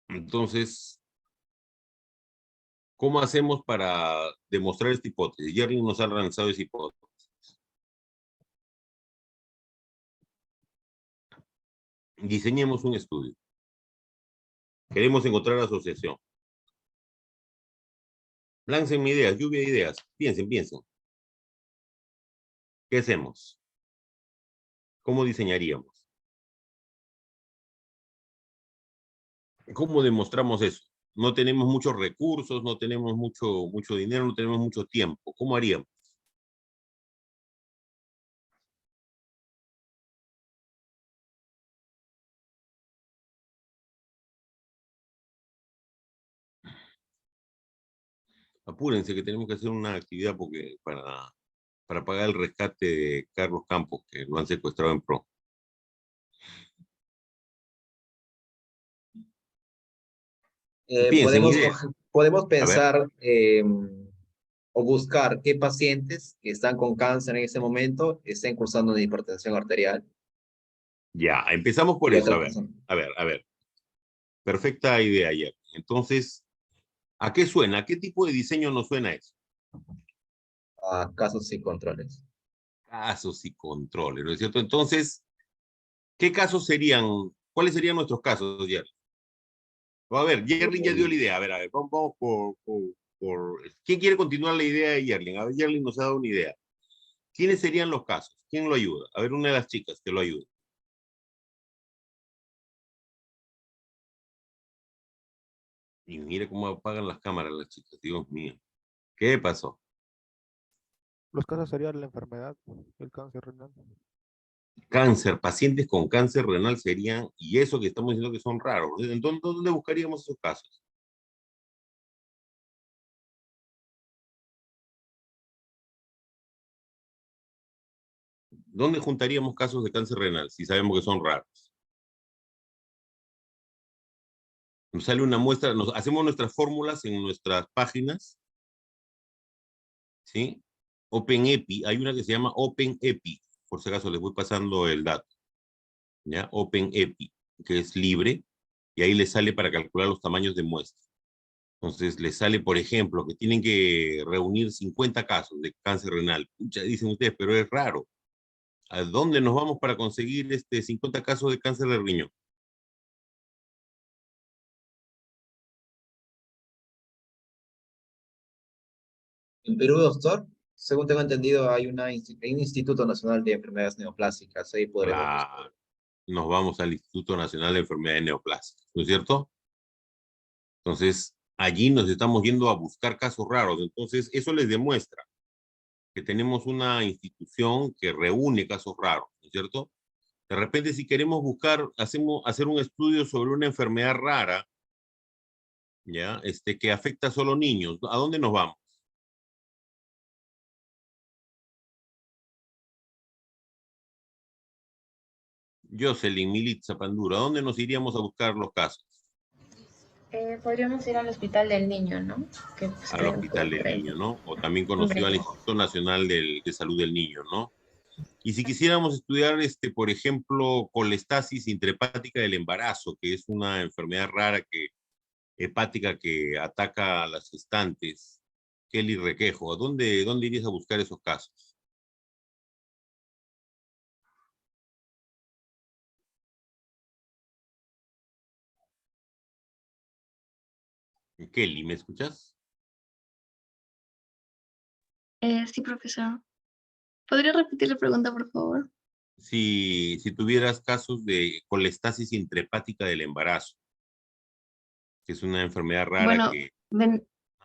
Entonces, ¿cómo hacemos para demostrar esta hipótesis? Jerry nos ha lanzado esa hipótesis. Diseñemos un estudio. Queremos encontrar asociación. Láncenme ideas, lluvia de ideas. Piensen. ¿Qué hacemos? ¿Cómo diseñaríamos? ¿Cómo demostramos eso? no tenemos muchos recursos, no tenemos mucho dinero, no tenemos mucho tiempo. ¿Cómo haríamos? Apúrense que tenemos que hacer una actividad porque para pagar el rescate de Carlos Campos, que lo han secuestrado en PRO. Piensen ideas. Podemos A ver. pensar o buscar qué pacientes que están con cáncer en ese momento estén cursando una hipertensión arterial. Ya, empezamos por Y eso. otra persona. A ver. Perfecta idea ayer. Entonces, ¿a qué suena? ¿A qué tipo de diseño nos suena eso? A casos y controles. Casos y controles, ¿no es cierto? Entonces, ¿qué casos serían? ¿Cuáles serían nuestros casos, Jerry? A ver, Yerlin ya dio la idea. A ver, vamos por... ¿Quién quiere continuar la idea de Yerlin? A ver, Yerlin nos ha dado una idea. ¿Quiénes serían los casos? ¿Quién lo ayuda? A ver, una de las chicas que lo ayude. Y mire cómo apagan las cámaras las chicas, Dios mío. ¿Qué pasó? Los casos serían la enfermedad, el cáncer renal. Cáncer, pacientes con cáncer renal serían, y eso que estamos diciendo que son raros. Entonces, ¿dónde buscaríamos esos casos? ¿Dónde juntaríamos casos de cáncer renal si sabemos que son raros? Nos sale una muestra, nos hacemos nuestras fórmulas en nuestras páginas, ¿sí? OpenEpi, hay una que se llama OpenEpi, por si acaso les voy pasando el dato, ¿ya? OpenEpi, que es libre, y ahí les sale para calcular los tamaños de muestra. Entonces, les sale, por ejemplo, que tienen que reunir 50 casos de cáncer renal. Pucha, dicen ustedes, pero es raro. ¿A dónde nos vamos para conseguir 50 casos de cáncer de riñón? En Perú, doctor, según tengo entendido, hay un Instituto Nacional de Enfermedades Neoplásicas. Ahí podremos buscar. Claro, nos vamos al Instituto Nacional de Enfermedades Neoplásicas, ¿no es cierto? Entonces, allí nos estamos yendo a buscar casos raros. Entonces, eso les demuestra que tenemos una institución que reúne casos raros, ¿no es cierto? De repente, si queremos buscar, hacer un estudio sobre una enfermedad rara, ¿ya? Que afecta a solo niños, ¿a dónde nos vamos? Jocelyn, Militza, Pandura, ¿a dónde nos iríamos a buscar los casos? Podríamos ir al Hospital del Niño, ¿no? Que pues, Al queda un Hospital poco del por ahí. Niño, ¿no? O también conocido al Instituto Nacional de Salud del Niño, ¿no? Y si quisiéramos estudiar, por ejemplo, colestasis intrahepática del embarazo, que es una enfermedad rara hepática que ataca a las gestantes, Kelly Requejo, ¿dónde irías a buscar esos casos? Kelly, ¿me escuchas? Sí, profesor. ¿Podría repetir la pregunta, por favor? Si tuvieras casos de colestasis intrahepática del embarazo, que es una enfermedad rara Bueno, que...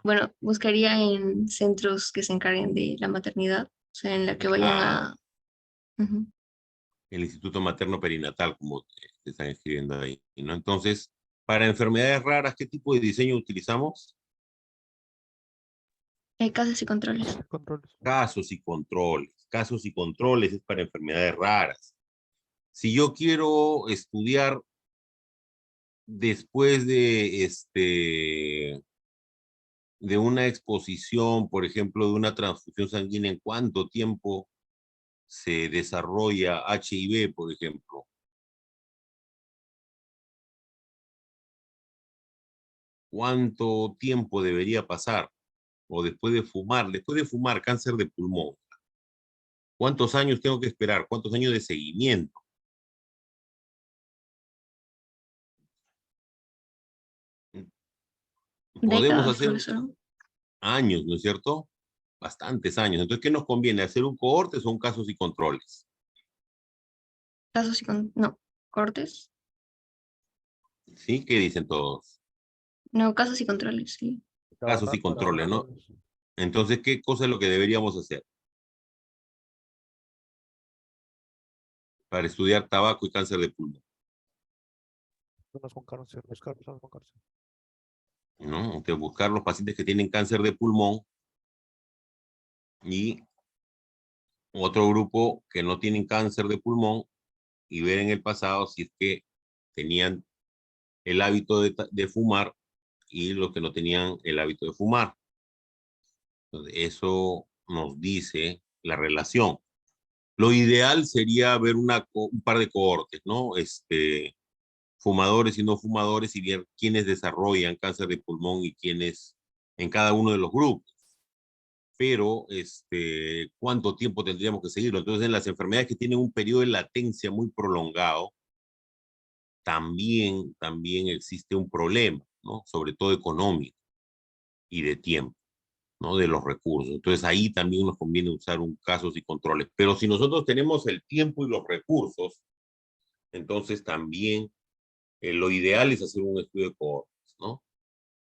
bueno, buscaría en centros que se encarguen de la maternidad, o sea, en la que vayan a... Ujú. El Instituto Materno Perinatal, como te están escribiendo ahí, ¿no? Entonces, para enfermedades raras, ¿qué tipo de diseño utilizamos? Casos y controles. Controles. Casos y controles. Casos y controles es para enfermedades raras. Si yo quiero estudiar después de una exposición, por ejemplo, de una transfusión sanguínea, ¿en cuánto tiempo se desarrolla HIV, por ejemplo? ¿Cuánto tiempo debería pasar? O después de fumar cáncer de pulmón. ¿Cuántos años tengo que esperar? ¿Cuántos años de seguimiento? Podemos Décadas, hacer profesor. años, ¿no es cierto? Bastantes años. Entonces, ¿qué nos conviene? ¿Hacer un cohorte o un casos y controles? No, cortes. ¿Sí? ¿Qué dicen todos? No, casos y controles, sí. Casos y Trabajar para controles, ¿no? ganarles. Entonces, ¿qué cosa es lo que deberíamos hacer? Para estudiar tabaco y cáncer de pulmón, Personas con cáncer, buscar personas con cáncer. ¿no? Entonces, buscar los pacientes que tienen cáncer de pulmón y otro grupo que no tienen cáncer de pulmón y ver en el pasado si es que tenían el hábito de fumar y los que no tenían el hábito de fumar. Entonces, eso nos dice la relación. Lo ideal sería ver un par de cohortes, ¿no? Fumadores y no fumadores y ver quiénes desarrollan cáncer de pulmón y quiénes en cada uno de los grupos. Pero, ¿cuánto tiempo tendríamos que seguirlo? Entonces, en las enfermedades que tienen un periodo de latencia muy prolongado, también existe un problema, ¿no? Sobre todo económico y de tiempo, ¿no? De los recursos. Entonces, ahí también nos conviene usar un casos y controles. Pero si nosotros tenemos el tiempo y los recursos, entonces también lo ideal es hacer un estudio de cohortes, ¿no?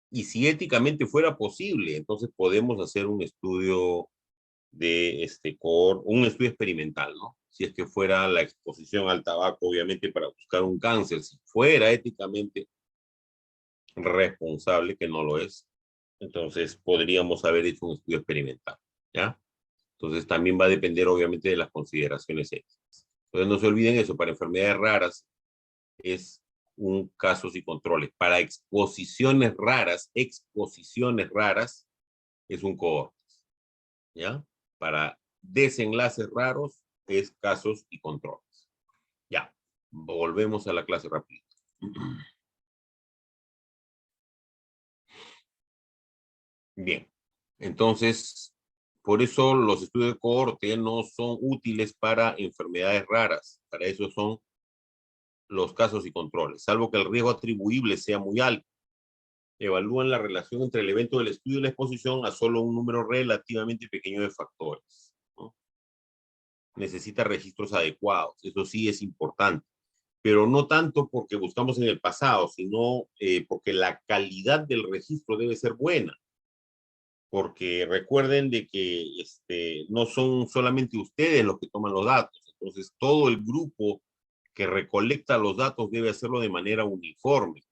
Y si éticamente fuera posible, entonces podemos hacer un estudio de un estudio experimental, ¿no? Si es que fuera la exposición al tabaco, obviamente para buscar un cáncer, si fuera éticamente responsable, que no lo es, entonces podríamos haber hecho un estudio experimental, ¿ya? Entonces también va a depender obviamente de las consideraciones éticas. Entonces no se olviden eso, para enfermedades raras es un casos y controles. Para exposiciones raras es un cohortes, ¿ya? Para desenlaces raros es casos y controles. Ya, volvemos a la clase rápido. Bien, entonces, por eso los estudios de cohorte no son útiles para enfermedades raras. Para eso son los casos y controles, salvo que el riesgo atribuible sea muy alto. Evalúan la relación entre el evento del estudio y la exposición a solo un número relativamente pequeño de factores, ¿no? Necesita registros adecuados, eso sí es importante, pero no tanto porque buscamos en el pasado, sino porque la calidad del registro debe ser buena. Porque recuerden de que no son solamente ustedes los que toman los datos, entonces todo el grupo que recolecta los datos debe hacerlo de manera uniforme.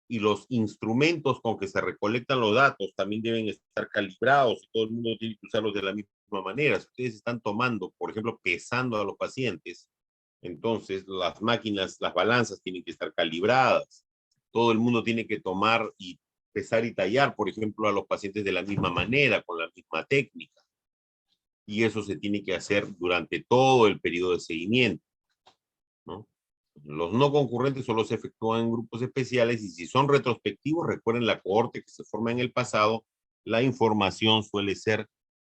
Y los instrumentos con que se recolectan los datos también deben estar calibrados y todo el mundo tiene que usarlos de la misma manera. Si ustedes están tomando, por ejemplo, pesando a los pacientes, entonces las máquinas, las balanzas tienen que estar calibradas. Todo el mundo tiene que tomar y pesar y tallar, por ejemplo, a los pacientes de la misma manera, con la misma técnica. Y eso se tiene que hacer durante todo el periodo de seguimiento, ¿no? Los no concurrentes solo se efectúan en grupos especiales y si son retrospectivos, recuerden la cohorte que se forma en el pasado, la información suele ser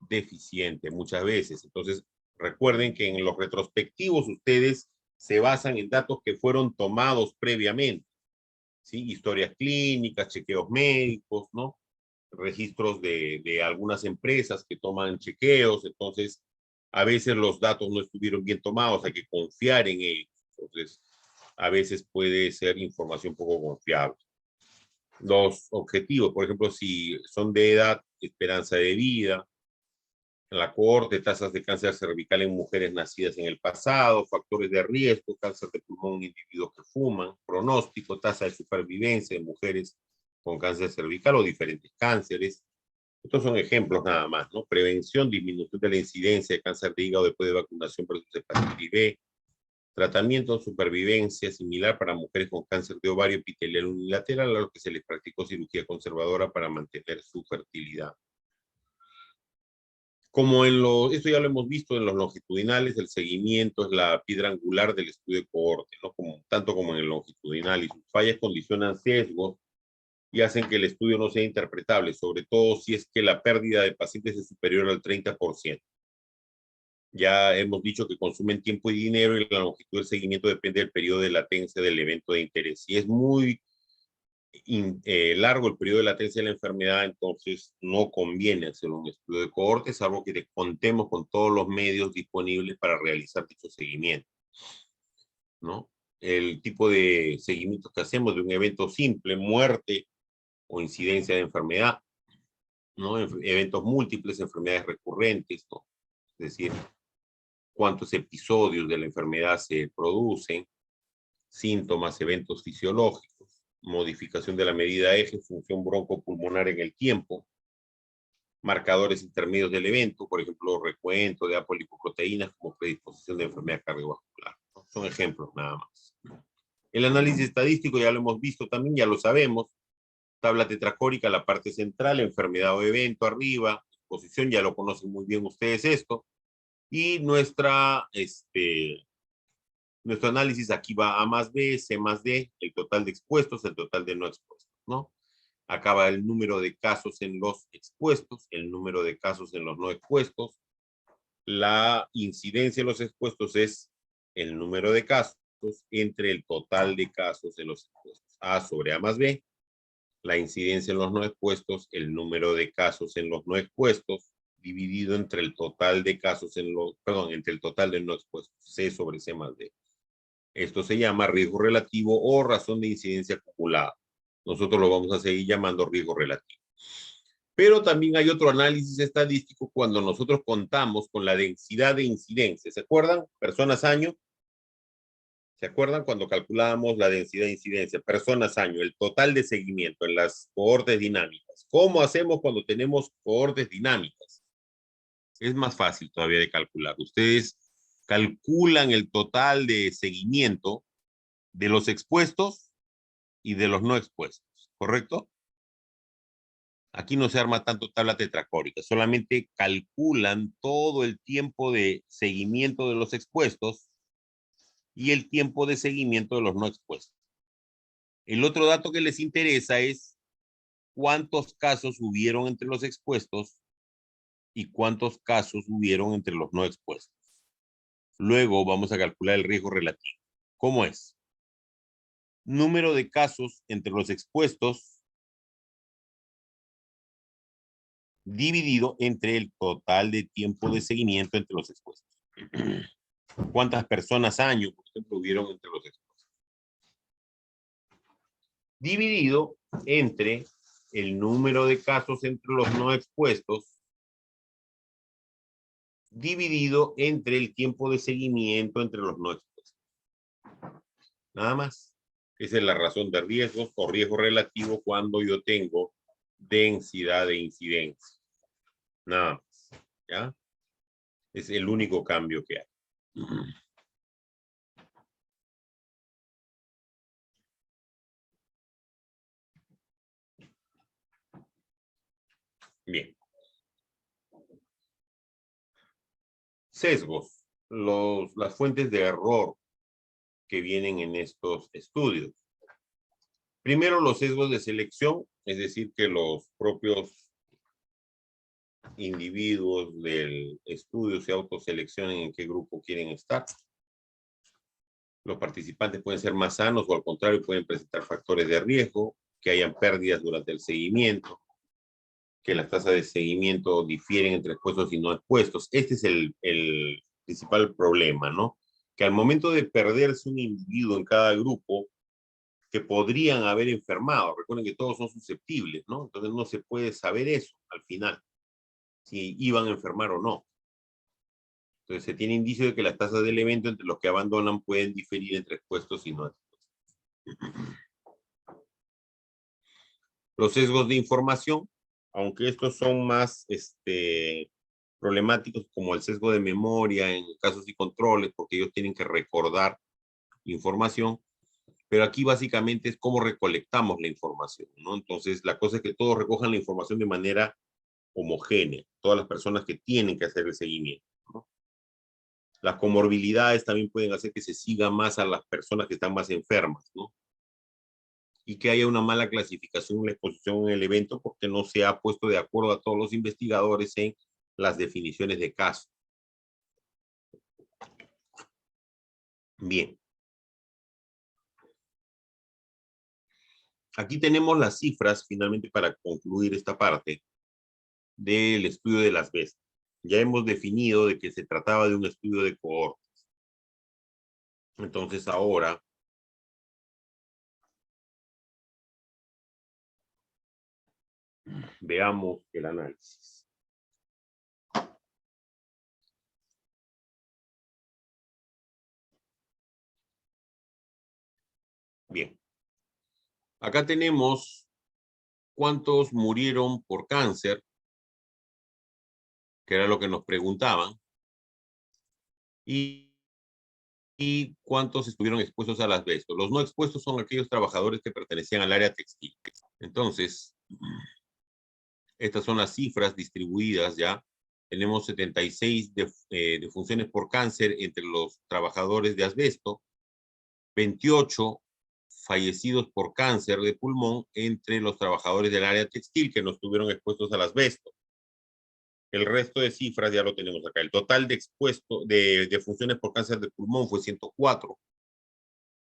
deficiente muchas veces. Entonces, recuerden que en los retrospectivos ustedes se basan en datos que fueron tomados previamente, ¿sí? Historias clínicas, chequeos médicos, ¿no? Registros de algunas empresas que toman chequeos, entonces a veces los datos no estuvieron bien tomados, hay que confiar en ellos. Entonces, a veces puede ser información poco confiable. Los objetivos, por ejemplo, si son de edad, esperanza de vida, la cohorte, tasas de cáncer cervical en mujeres nacidas en el pasado, factores de riesgo, cáncer de pulmón en individuos que fuman, pronóstico, tasa de supervivencia en mujeres con cáncer cervical o diferentes cánceres. Estos son ejemplos nada más, ¿no? Prevención, disminución de la incidencia de cáncer de hígado después de vacunación versus hepatitis B. Tratamiento, supervivencia similar para mujeres con cáncer de ovario epitelial unilateral a los que se les practicó cirugía conservadora para mantener su fertilidad. Como esto ya lo hemos visto en los longitudinales, el seguimiento es la piedra angular del estudio de cohorte, ¿no? Tanto como en el longitudinal, y sus fallas condicionan sesgos y hacen que el estudio no sea interpretable, sobre todo si es que la pérdida de pacientes es superior al 30%. Ya hemos dicho que consumen tiempo y dinero y la longitud del seguimiento depende del periodo de latencia del evento de interés. Si es muy largo el periodo de latencia de la enfermedad, entonces no conviene hacer un estudio de cohorte, salvo que contemos con todos los medios disponibles para realizar dicho seguimiento, ¿no? El tipo de seguimiento que hacemos de un evento simple, muerte, o incidencia de enfermedad, ¿no? Eventos múltiples, enfermedades recurrentes, ¿no? Es decir, cuántos episodios de la enfermedad se producen, síntomas, eventos fisiológicos, modificación de la medida eje, función broncopulmonar en el tiempo, marcadores intermedios del evento, por ejemplo, recuento de apolipoproteínas como predisposición de enfermedad cardiovascular, ¿no? Son ejemplos nada más. El análisis estadístico ya lo hemos visto también, ya lo sabemos. Tabla tetracórica, la parte central, enfermedad o evento arriba, exposición, ya lo conocen muy bien ustedes esto. Y nuestro análisis aquí va A más B, C más D, el total de expuestos, el total de no expuestos, ¿no? Acá va el número de casos en los expuestos, el número de casos en los no expuestos. La incidencia en los expuestos es el número de casos entre el total de casos en los expuestos. A sobre A más B. La incidencia en los no expuestos, el número de casos en los no expuestos, dividido entre el total de casos en los, perdón, entre el total de no expuestos, C sobre C más D. Esto se llama riesgo relativo o razón de incidencia acumulada. Nosotros lo vamos a seguir llamando riesgo relativo. Pero también hay otro análisis estadístico cuando nosotros contamos con la densidad de incidencia. ¿Se acuerdan? Personas año. ¿Se acuerdan cuando calculábamos la densidad de incidencia? Personas año, el total de seguimiento en las cohortes dinámicas. ¿Cómo hacemos cuando tenemos cohortes dinámicas? Es más fácil todavía de calcular. Ustedes calculan el total de seguimiento de los expuestos y de los no expuestos, ¿correcto? Aquí no se arma tanto tabla tetracórica, solamente calculan todo el tiempo de seguimiento de los expuestos y el tiempo de seguimiento de los no expuestos. El otro dato que les interesa es cuántos casos hubieron entre los expuestos y cuántos casos hubieron entre los no expuestos. Luego vamos a calcular el riesgo relativo. ¿Cómo es? Número de casos entre los expuestos dividido entre el total de tiempo de seguimiento entre los expuestos. ¿Cuántas personas año, por ejemplo, hubieron entre los expuestos? Dividido entre el número de casos entre los no expuestos, dividido entre el tiempo de seguimiento entre los no expuestos. Nada más. Esa es la razón de riesgos o riesgo relativo cuando yo tengo densidad de incidencia. Nada más. ¿Ya? Es el único cambio que hay. Bien. Sesgos. Las fuentes de error que vienen en estos estudios. Primero, los sesgos de selección, es decir, que los propios individuos del estudio se autoseleccionen en qué grupo quieren estar. Los participantes pueden ser más sanos o al contrario pueden presentar factores de riesgo, que hayan pérdidas durante el seguimiento, que las tasas de seguimiento difieren entre expuestos y no expuestos. Este es el principal problema, ¿no? Que al momento de perderse un individuo en cada grupo, que podrían haber enfermado, recuerden que todos son susceptibles, ¿no? Entonces no se puede saber eso al final, si iban a enfermar o no. Entonces se tiene indicio de que las tasas del evento entre los que abandonan pueden diferir entre expuestos y no expuestos. Los sesgos de información, aunque estos son más problemáticos como el sesgo de memoria en casos y controles, porque ellos tienen que recordar información, pero aquí básicamente es cómo recolectamos la información, ¿no? Entonces la cosa es que todos recojan la información de manera homogénea, todas las personas que tienen que hacer el seguimiento, ¿no? Las comorbilidades también pueden hacer que se siga más a las personas que están más enfermas, ¿no? Y que haya una mala clasificación en la exposición en el evento porque no se ha puesto de acuerdo a todos los investigadores en las definiciones de caso. Bien. Aquí tenemos las cifras, finalmente, para concluir esta parte del estudio de las bestias. Ya hemos definido de que se trataba de un estudio de cohortes. Entonces ahora Veamos el análisis. Bien. Acá tenemos cuántos murieron por cáncer, que era lo que nos preguntaban, y cuántos estuvieron expuestos al asbesto. Los no expuestos son aquellos trabajadores que pertenecían al área textil. Entonces, estas son las cifras distribuidas ya. Tenemos 76 defunciones por cáncer entre los trabajadores de asbesto, 28 fallecidos por cáncer de pulmón entre los trabajadores del área textil que no estuvieron expuestos al asbesto. El resto de cifras ya lo tenemos acá. El total de funciones por cáncer de pulmón fue 104,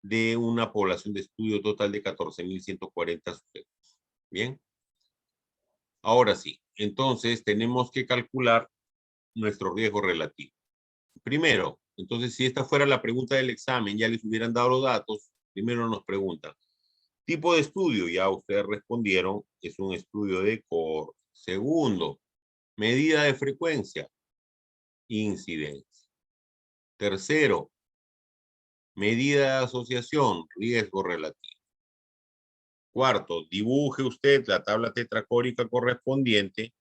de una población de estudio total de 14.140 sujetos. Bien. Ahora sí, entonces tenemos que calcular nuestro riesgo relativo. Primero, entonces si esta fuera la pregunta del examen, ya les hubieran dado los datos. Primero nos preguntan, tipo de estudio, ya ustedes respondieron, es un estudio de cohorte. Segundo, medida de frecuencia, incidencia. Tercero, medida de asociación, riesgo relativo. Cuarto, dibuje usted la tabla tetracórica correspondiente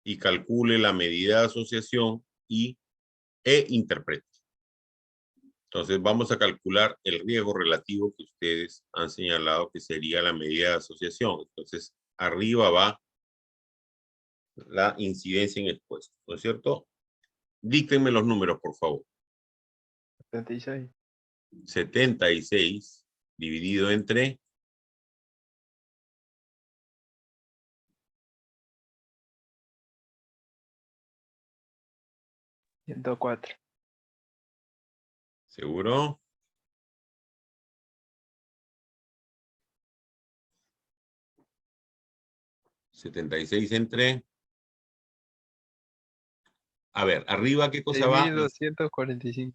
y calcule la medida de asociación e interprete. Entonces vamos a calcular el riesgo relativo que ustedes han señalado que sería la medida de asociación. Entonces arriba va la incidencia en expuestos, ¿no es cierto? Díctenme los números, por favor. 76. 76 dividido entre 104. ¿seguro? ¿76 entre? A ver, arriba, ¿qué cosa va? 6.245.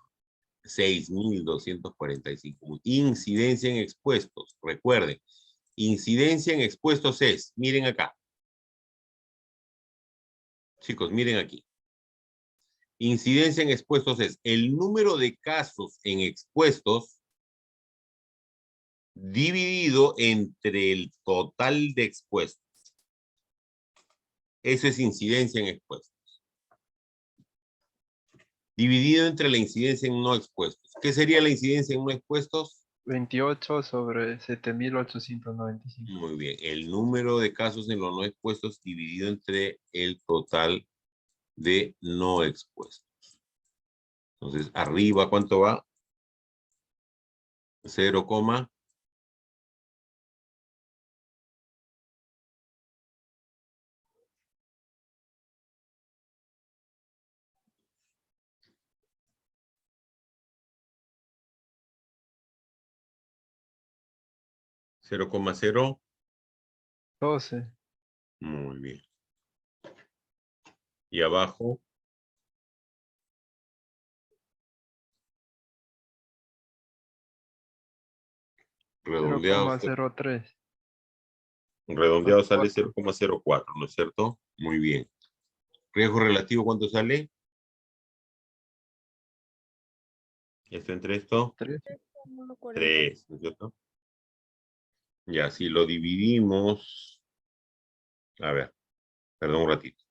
6.245. Incidencia en expuestos. Recuerden, incidencia en expuestos es, miren acá. Chicos, miren aquí. Incidencia en expuestos es el número de casos en expuestos dividido entre el total de expuestos. Eso es incidencia en expuestos. Dividido entre la incidencia en no expuestos. ¿Qué sería la incidencia en no expuestos? 28 sobre 7.895. Muy bien. El número de casos en los no expuestos dividido entre el total de no expuestos. Entonces, arriba, ¿cuánto va? 0, 0,0. 12. Muy bien. Y abajo. Redondeado. 0,03. Redondeado sale 0,04, ¿no es cierto? Muy bien. Riesgo relativo, ¿cuánto sale? ¿Esto entre esto? 3. 3, ¿no es cierto? Ya, si lo dividimos. A ver, perdón un ratito.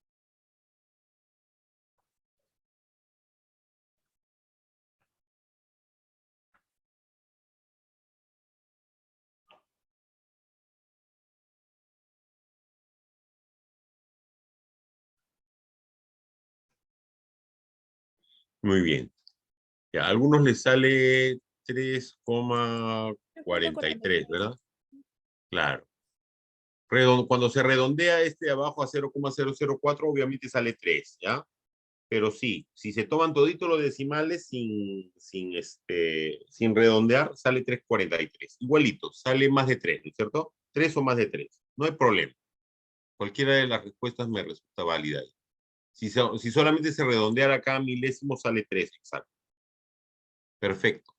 Muy bien. Ya, a algunos les sale 3,43, ¿verdad? Claro. Cuando se redondea este de abajo a 0,004, obviamente sale 3, ¿ya? Pero sí, si se toman toditos los decimales sin redondear, sale 3,43. Igualito, sale más de 3, ¿no es cierto? 3 o más de 3. No hay problema. Cualquiera de las respuestas me resulta válida ahí. Si solamente se redondeara acá a milésimo, sale 3, exacto. Perfecto.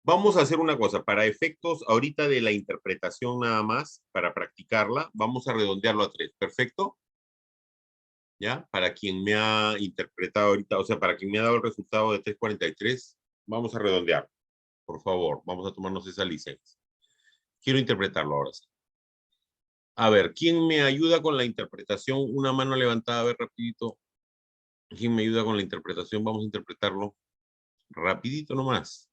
Vamos a hacer una cosa, para efectos ahorita de la interpretación nada más, para practicarla, vamos a redondearlo a 3, ¿perfecto? ¿Ya? Para quien me ha interpretado ahorita, o sea, para quien me ha dado el resultado de 3.43, vamos a redondear. Por favor, vamos a tomarnos esa licencia. Quiero interpretarlo ahora sí. A ver, ¿quién me ayuda con la interpretación? Una mano levantada, a ver, rapidito. ¿Quién me ayuda con la interpretación? Vamos a interpretarlo rapidito nomás.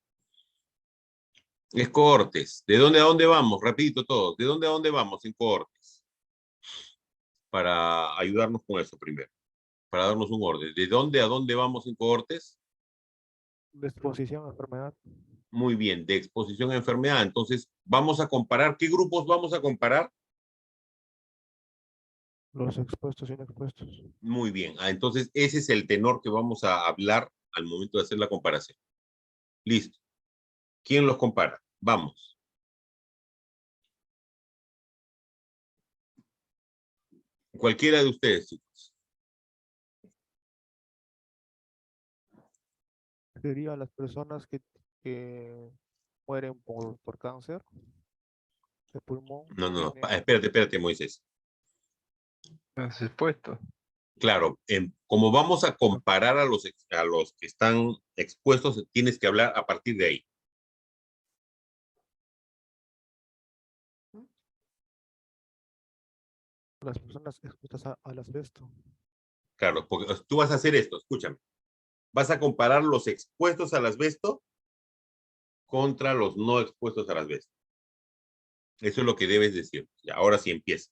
Es cohortes. ¿De dónde a dónde vamos? Rapidito todo. ¿De dónde a dónde vamos en cohortes? Para ayudarnos con eso primero. Para darnos un orden. ¿De dónde a dónde vamos en cohortes? De exposición a enfermedad. Muy bien, de exposición a enfermedad. Entonces, vamos a comparar. ¿Qué grupos vamos a comparar? Los expuestos y inexpuestos. Muy bien. Entonces, ese es el tenor que vamos a hablar al momento de hacer la comparación. Listo. ¿Quién los compara? Vamos. Cualquiera de ustedes, chicos. Serían las personas que mueren por cáncer de pulmón. No. tienen- Espérate, Moisés. Los expuestos. Claro, como vamos a comparar a los que están expuestos, tienes que hablar a partir de ahí. Las personas expuestas al asbesto. Claro, porque tú vas a hacer esto, escúchame. Vas a comparar los expuestos al asbesto contra los no expuestos al asbesto. Eso es lo que debes decir. Ya, ahora sí empieza.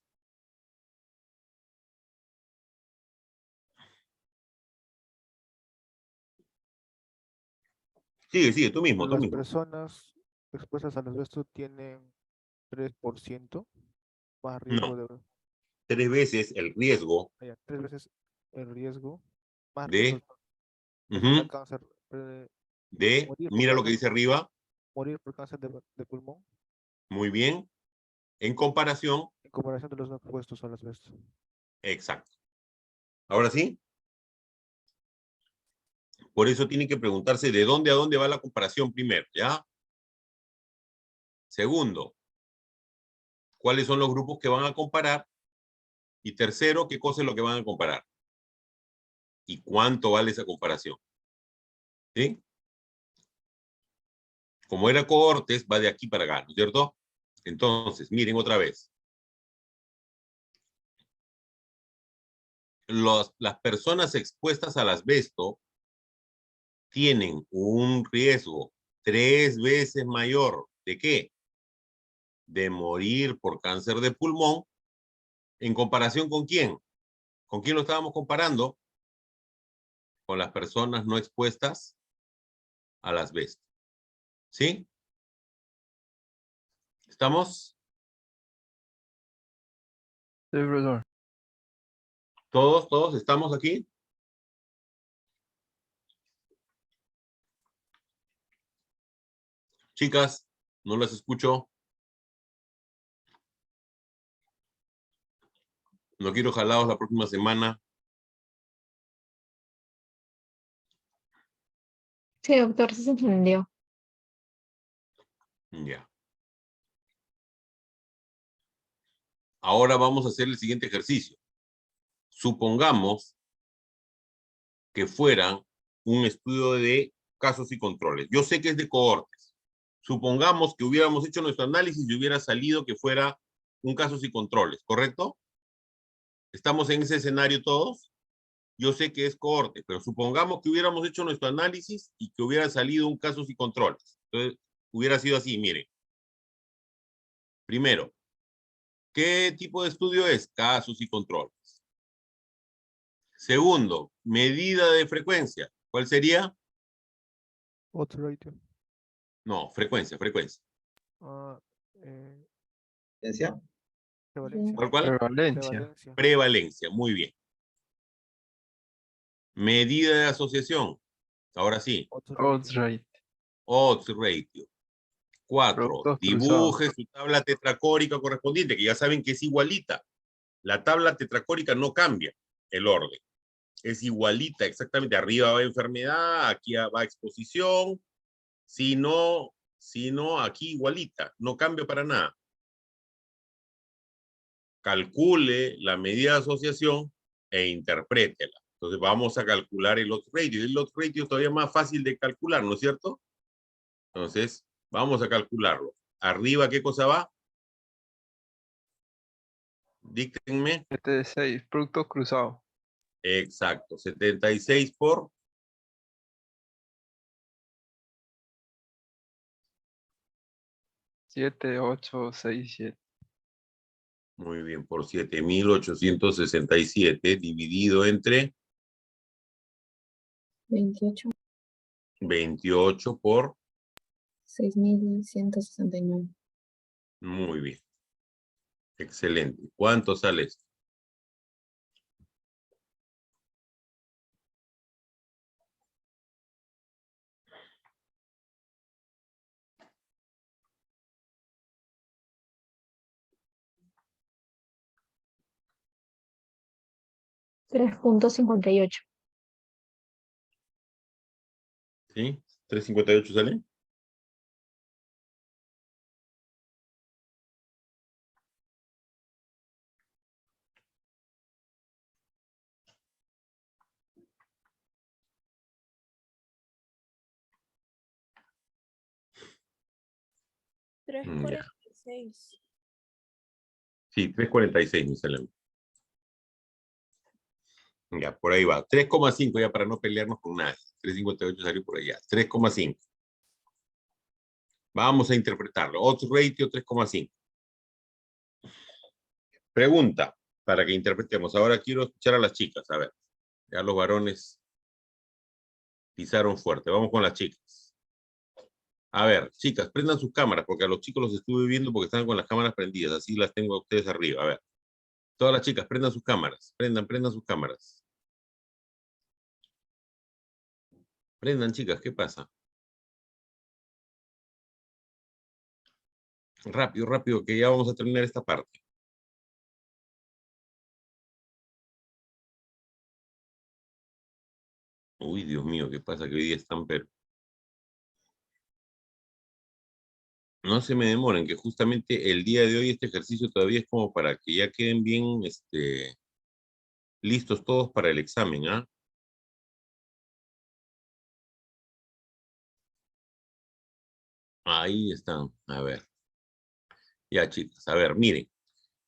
Sigue, tú mismo. Las personas expuestas al asbesto tienen 3% más riesgo No, de 3 veces el riesgo 3 veces el riesgo, más de, riesgo de tener ujú, cáncer, morir por mira lo que cáncer, dice arriba, morir por cáncer de pulmón muy bien, en comparación, en comparación de los no expuestos al asbesto. exacto. Ahora sí, por eso tienen que preguntarse de dónde a dónde va la comparación primero, ¿ya? Segundo, ¿cuáles son los grupos que van a comparar? Y tercero, ¿qué cosa es lo que van a comparar? ¿Y cuánto vale esa comparación? ¿Sí? Como era cohortes, va de aquí para acá, ¿no es cierto? Entonces, miren otra vez. Las personas expuestas al asbesto tienen un riesgo 3 veces mayor. ¿De qué? De morir por cáncer de pulmón. ¿En comparación con quién? ¿Con quién lo estábamos comparando? Con las personas no expuestas al asbesto. ¿Sí? ¿Estamos? Sí, profesor. ¿Todos estamos aquí? Chicas, no las escucho. No quiero jalados la próxima semana. Sí, doctor, sí se entendió. Ya. Ahora vamos a hacer el siguiente ejercicio. Supongamos que fueran un estudio de casos y controles. Yo sé que es de cohortes. Supongamos que hubiéramos hecho nuestro análisis y hubiera salido que fuera un casos y controles, ¿correcto? ¿Estamos en ese escenario todos? Yo sé que es cohorte, pero supongamos que hubiéramos hecho nuestro análisis y que hubiera salido un casos y controles. Entonces, hubiera sido así, miren. Primero, ¿qué tipo de estudio es? Casos y controles. Segundo, medida de frecuencia. ¿Cuál sería? Odds ratio. No, frecuencia. Eh, ¿Ciencia? prevalencia. ¿Cuál? Prevalencia. Prevalencia, muy bien. Medida de asociación. Ahora sí. Odds Odds ratio. rate. Odds ratio. 4. Productos Dibuje su tabla tetracórica correspondiente, que ya saben que es igualita. La tabla tetracórica no cambia el orden. Es igualita, exactamente. Arriba va enfermedad, aquí va exposición. Si no sino aquí igualita, no cambia para nada. Calcule la medida de asociación e interprétela. Entonces vamos a calcular el odds ratio. El odds ratio es todavía más fácil de calcular, ¿no es cierto? Entonces, vamos a calcularlo. Arriba, ¿qué cosa va? Díctenme. 76, productos cruzados. Exacto, 76 por 7, 8, 6, 7. muy bien, por 7.867 dividido entre 28, 28 por 6.169. muy bien. Excelente. ¿Cuánto sale esto? $3.58. ¿Sí? ¿358 sale? Ya. 3.46. Sí, 3.46 me sale. Ya, por ahí va. 3,5 ya para no pelearnos con nadie. 3.58 salió por allá. 3,5. Vamos a interpretarlo. Odds ratio 3,5. Pregunta para que interpretemos. Ahora quiero escuchar a las chicas. A ver, ya los varones pisaron fuerte. Vamos con las chicas. A ver, chicas, prendan sus cámaras porque a los chicos los estuve viendo porque están con las cámaras prendidas. Así las tengo a ustedes arriba. A ver. Todas las chicas, prendan sus cámaras. Prendan sus cámaras. Prendan, chicas, ¿qué pasa? Rápido, rápido, que ya vamos a terminar esta parte. Uy, Dios mío, ¿qué pasa? Que hoy día están, pero... No se me demoren, que justamente el día de hoy este ejercicio todavía es como para que ya queden bien listos todos para el examen, ¿ah? Ahí están, a ver. Ya, chicos, a ver, miren.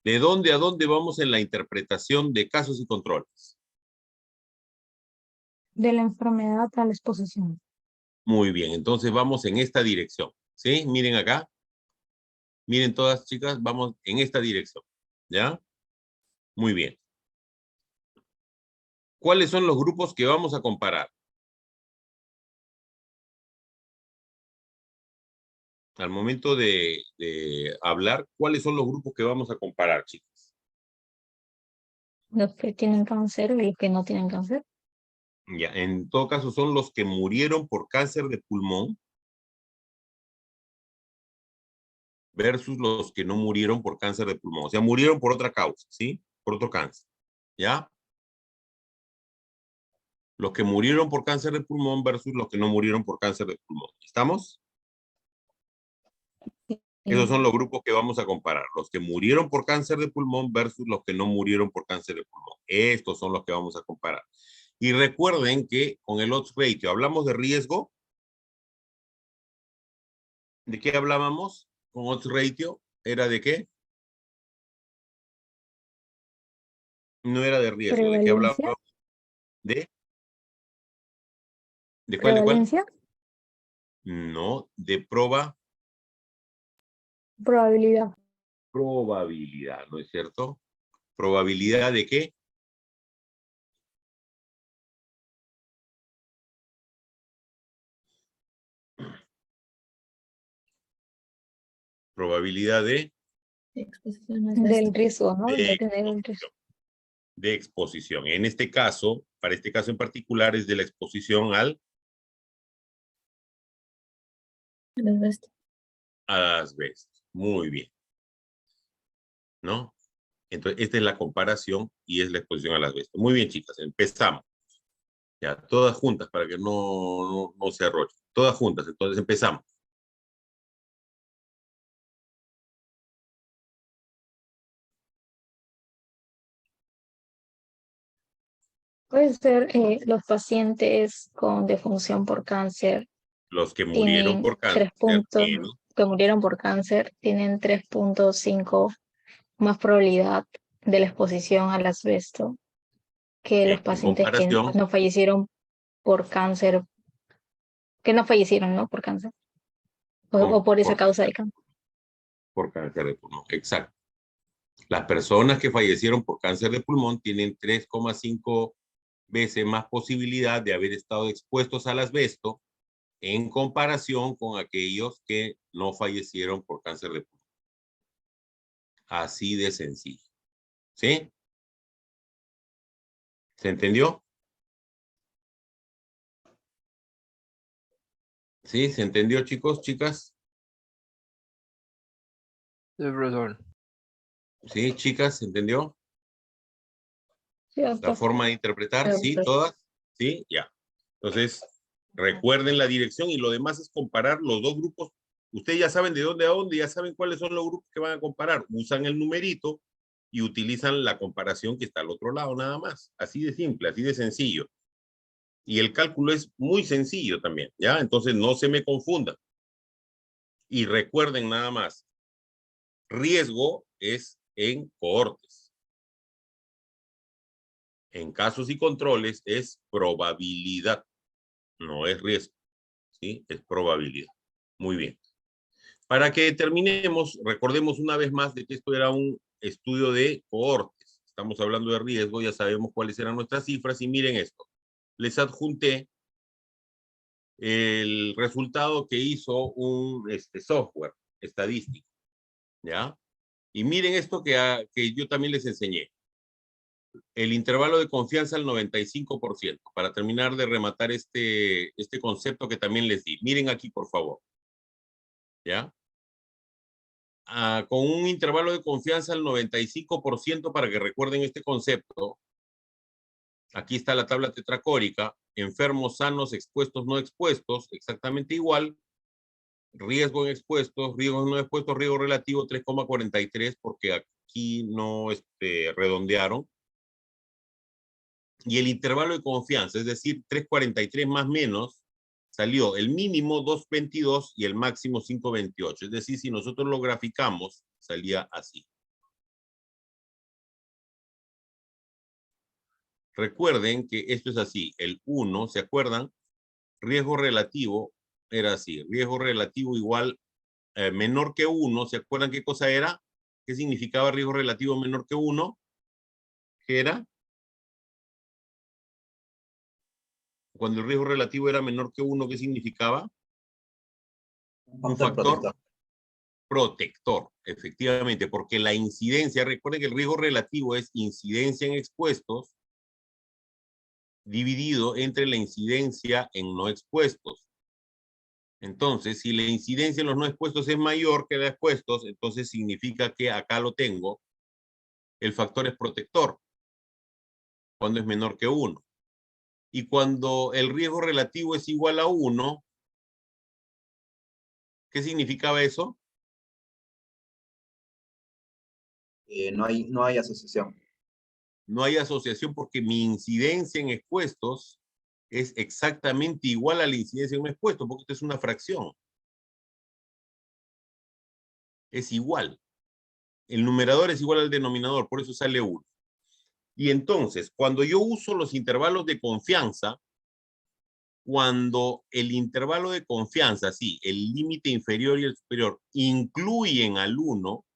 ¿De dónde a dónde vamos en la interpretación de casos y controles? De la enfermedad a la exposición. Muy bien, entonces vamos en esta dirección, ¿sí? Miren acá. Miren todas, chicas, vamos en esta dirección, ¿ya? Muy bien. ¿Cuáles son los grupos que vamos a comparar? Al momento de hablar, ¿cuáles son los grupos que vamos a comparar, chicos? Los que tienen cáncer y los que no tienen cáncer. Ya, en todo caso son los que murieron por cáncer de pulmón versus los que no murieron por cáncer de pulmón. O sea, murieron por otra causa, ¿sí? Por otro cáncer, ¿ya? Los que murieron por cáncer de pulmón versus los que no murieron por cáncer de pulmón. ¿Estamos? Esos son los grupos que vamos a comparar. Los que murieron por cáncer de pulmón versus los que no murieron por cáncer de pulmón. Estos son los que vamos a comparar. Y recuerden que con el odds ratio hablamos de riesgo. ¿De qué hablábamos con odds ratio? ¿Era de qué? No era de riesgo. ¿De qué hablábamos? ¿De cuál? ¿De cuál? ¿Prevalencia? No, de Probabilidad. probabilidad, ¿no es cierto? ¿Probabilidad de qué? Probabilidad de Del riesgo, ¿no? De tener el riesgo. exposición. De exposición. En este caso, para este caso en particular, es de la exposición al asbesto. Muy bien. ¿No? Entonces, esta es la comparación y es la exposición al asbesto. Muy bien, chicas, empezamos. Ya, todas juntas para que no se arrochen. Todas juntas, entonces empezamos. Puede ser los pacientes con defunción por cáncer Los que murieron tienen por 3 cáncer puntos, tienen que murieron por cáncer tienen 3.5 más probabilidad de la exposición al asbesto que los en pacientes que comparación no fallecieron por cáncer, que no fallecieron, ¿no? Por cáncer, o por esa causa de cáncer. por cáncer de pulmón. Exacto. Las personas que fallecieron por cáncer de pulmón tienen 3,5 veces más posibilidad de haber estado expuestos al asbesto en comparación con aquellos que no fallecieron por cáncer de pulmón. Así de sencillo. ¿Sí? ¿Se entendió? ¿Sí? ¿Se entendió, chicos, chicas? Sí, profesor. ¿Sí, chicas? ¿Se entendió? Sí, La doctor. forma de interpretar, Claro, ¿sí? doctor. ¿Todas? ¿Sí? Ya. Entonces, recuerden la dirección y lo demás es comparar los dos grupos. Ustedes ya saben de dónde a dónde, ya saben cuáles son los grupos que van a comparar. Usan el numerito y utilizan la comparación que está al otro lado, nada más. Así de simple, así de sencillo. Y el cálculo es muy sencillo también, ¿ya? Entonces, no se me confundan. Y recuerden nada más, riesgo es en cohortes. En casos y controles es probabilidad, no es riesgo, ¿sí? Es probabilidad. Muy bien. Para que terminemos, recordemos una vez más de que esto era un estudio de cohortes. Estamos hablando de riesgo, ya sabemos cuáles eran nuestras cifras y miren esto. Les adjunté el resultado que hizo un software estadístico, ¿ya? Y miren esto que yo también les enseñé. El intervalo de confianza al 95%, para terminar de rematar este concepto que también les di. Miren aquí, por favor. ¿Ya? Con un intervalo de confianza al 95% para que recuerden este concepto. Aquí está la tabla tetracórica. Enfermos sanos, expuestos, no expuestos, exactamente igual. Riesgo en expuestos, riesgo en no expuestos, riesgo relativo 3,43 porque aquí no redondearon. Y el intervalo de confianza, es decir, 3,43 más menos, salió el mínimo 2,22 y el máximo 5,28. Es decir, si nosotros lo graficamos, salía así. Recuerden que esto es así. El 1, ¿se acuerdan? Riesgo relativo era así. Riesgo relativo igual menor que 1. ¿Se acuerdan qué cosa era? ¿Qué significaba riesgo relativo menor que 1? ¿Qué era? Cuando el riesgo relativo era menor que 1, ¿qué significaba? Un factor protector, efectivamente, porque la incidencia, recuerden que el riesgo relativo es incidencia en expuestos dividido entre la incidencia en no expuestos. Entonces, si la incidencia en los no expuestos es mayor que la expuestos, entonces significa que acá lo tengo, el factor es protector, cuando es menor que 1. Y cuando el riesgo relativo es igual a 1, ¿qué significaba eso? No hay asociación. No hay asociación porque mi incidencia en expuestos es exactamente igual a la incidencia en un expuesto, porque esto es una fracción. Es igual. El numerador es igual al denominador, por eso sale 1. Y entonces, cuando yo uso los intervalos de confianza, cuando el intervalo de confianza, sí, el límite inferior y el superior, incluyen al 1,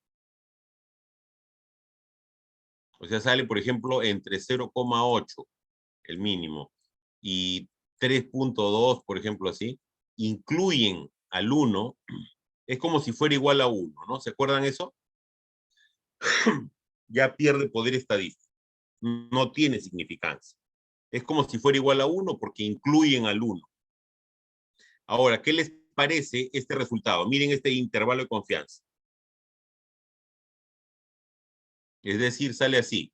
o sea, sale, por ejemplo, entre 0,8, el mínimo, y 3,2, por ejemplo, así, incluyen al 1, es como si fuera igual a 1, ¿no? ¿Se acuerdan eso? Ya pierde poder estadístico. No tiene significancia. Es como si fuera igual a 1 porque incluyen al 1. Ahora, ¿qué les parece este resultado? Miren este intervalo de confianza. Es decir, sale así.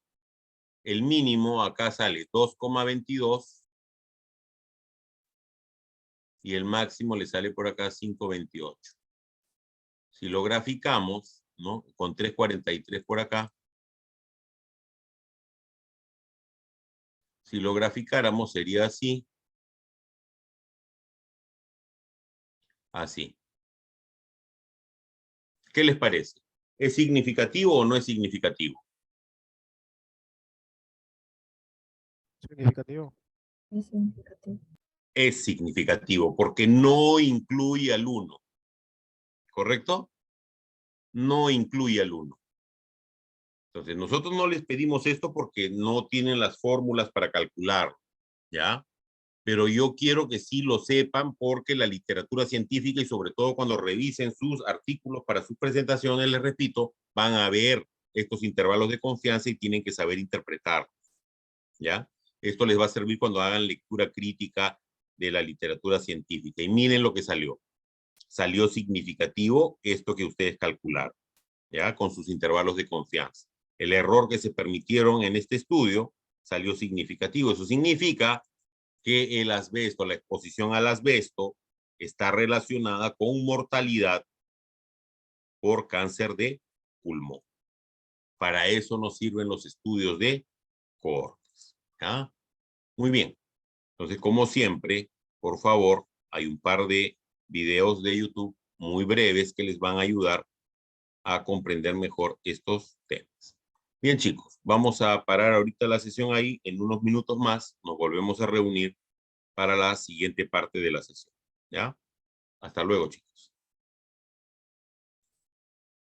El mínimo acá sale 2,22 y el máximo le sale por acá 5,28. Si lo graficamos, ¿no? Con 3,43 por acá. Si lo graficáramos sería así. Así. ¿Qué les parece? ¿Es significativo o no es significativo? Significativo. Es significativo. Es significativo porque no incluye al 1. ¿Correcto? No incluye al 1. Entonces, nosotros no les pedimos esto porque no tienen las fórmulas para calcular, ¿ya? Pero yo quiero que sí lo sepan porque la literatura científica y sobre todo cuando revisen sus artículos para sus presentaciones, les repito, van a ver estos intervalos de confianza y tienen que saber interpretarlos, ¿ya? Esto les va a servir cuando hagan lectura crítica de la literatura científica. Y miren lo que salió. Salió significativo esto que ustedes calcularon, ¿ya? Con sus intervalos de confianza. El error que se permitieron en este estudio salió significativo. Eso significa que el asbesto, la exposición al asbesto, está relacionada con mortalidad por cáncer de pulmón. Para eso nos sirven los estudios de cohortes, ¿ya? Muy bien. Entonces, como siempre, por favor, hay un par de videos de YouTube muy breves que les van a ayudar a comprender mejor estos temas. Bien, chicos, vamos a parar ahorita la sesión ahí. En unos minutos más nos volvemos a reunir para la siguiente parte de la sesión, ¿ya? Hasta luego, chicos.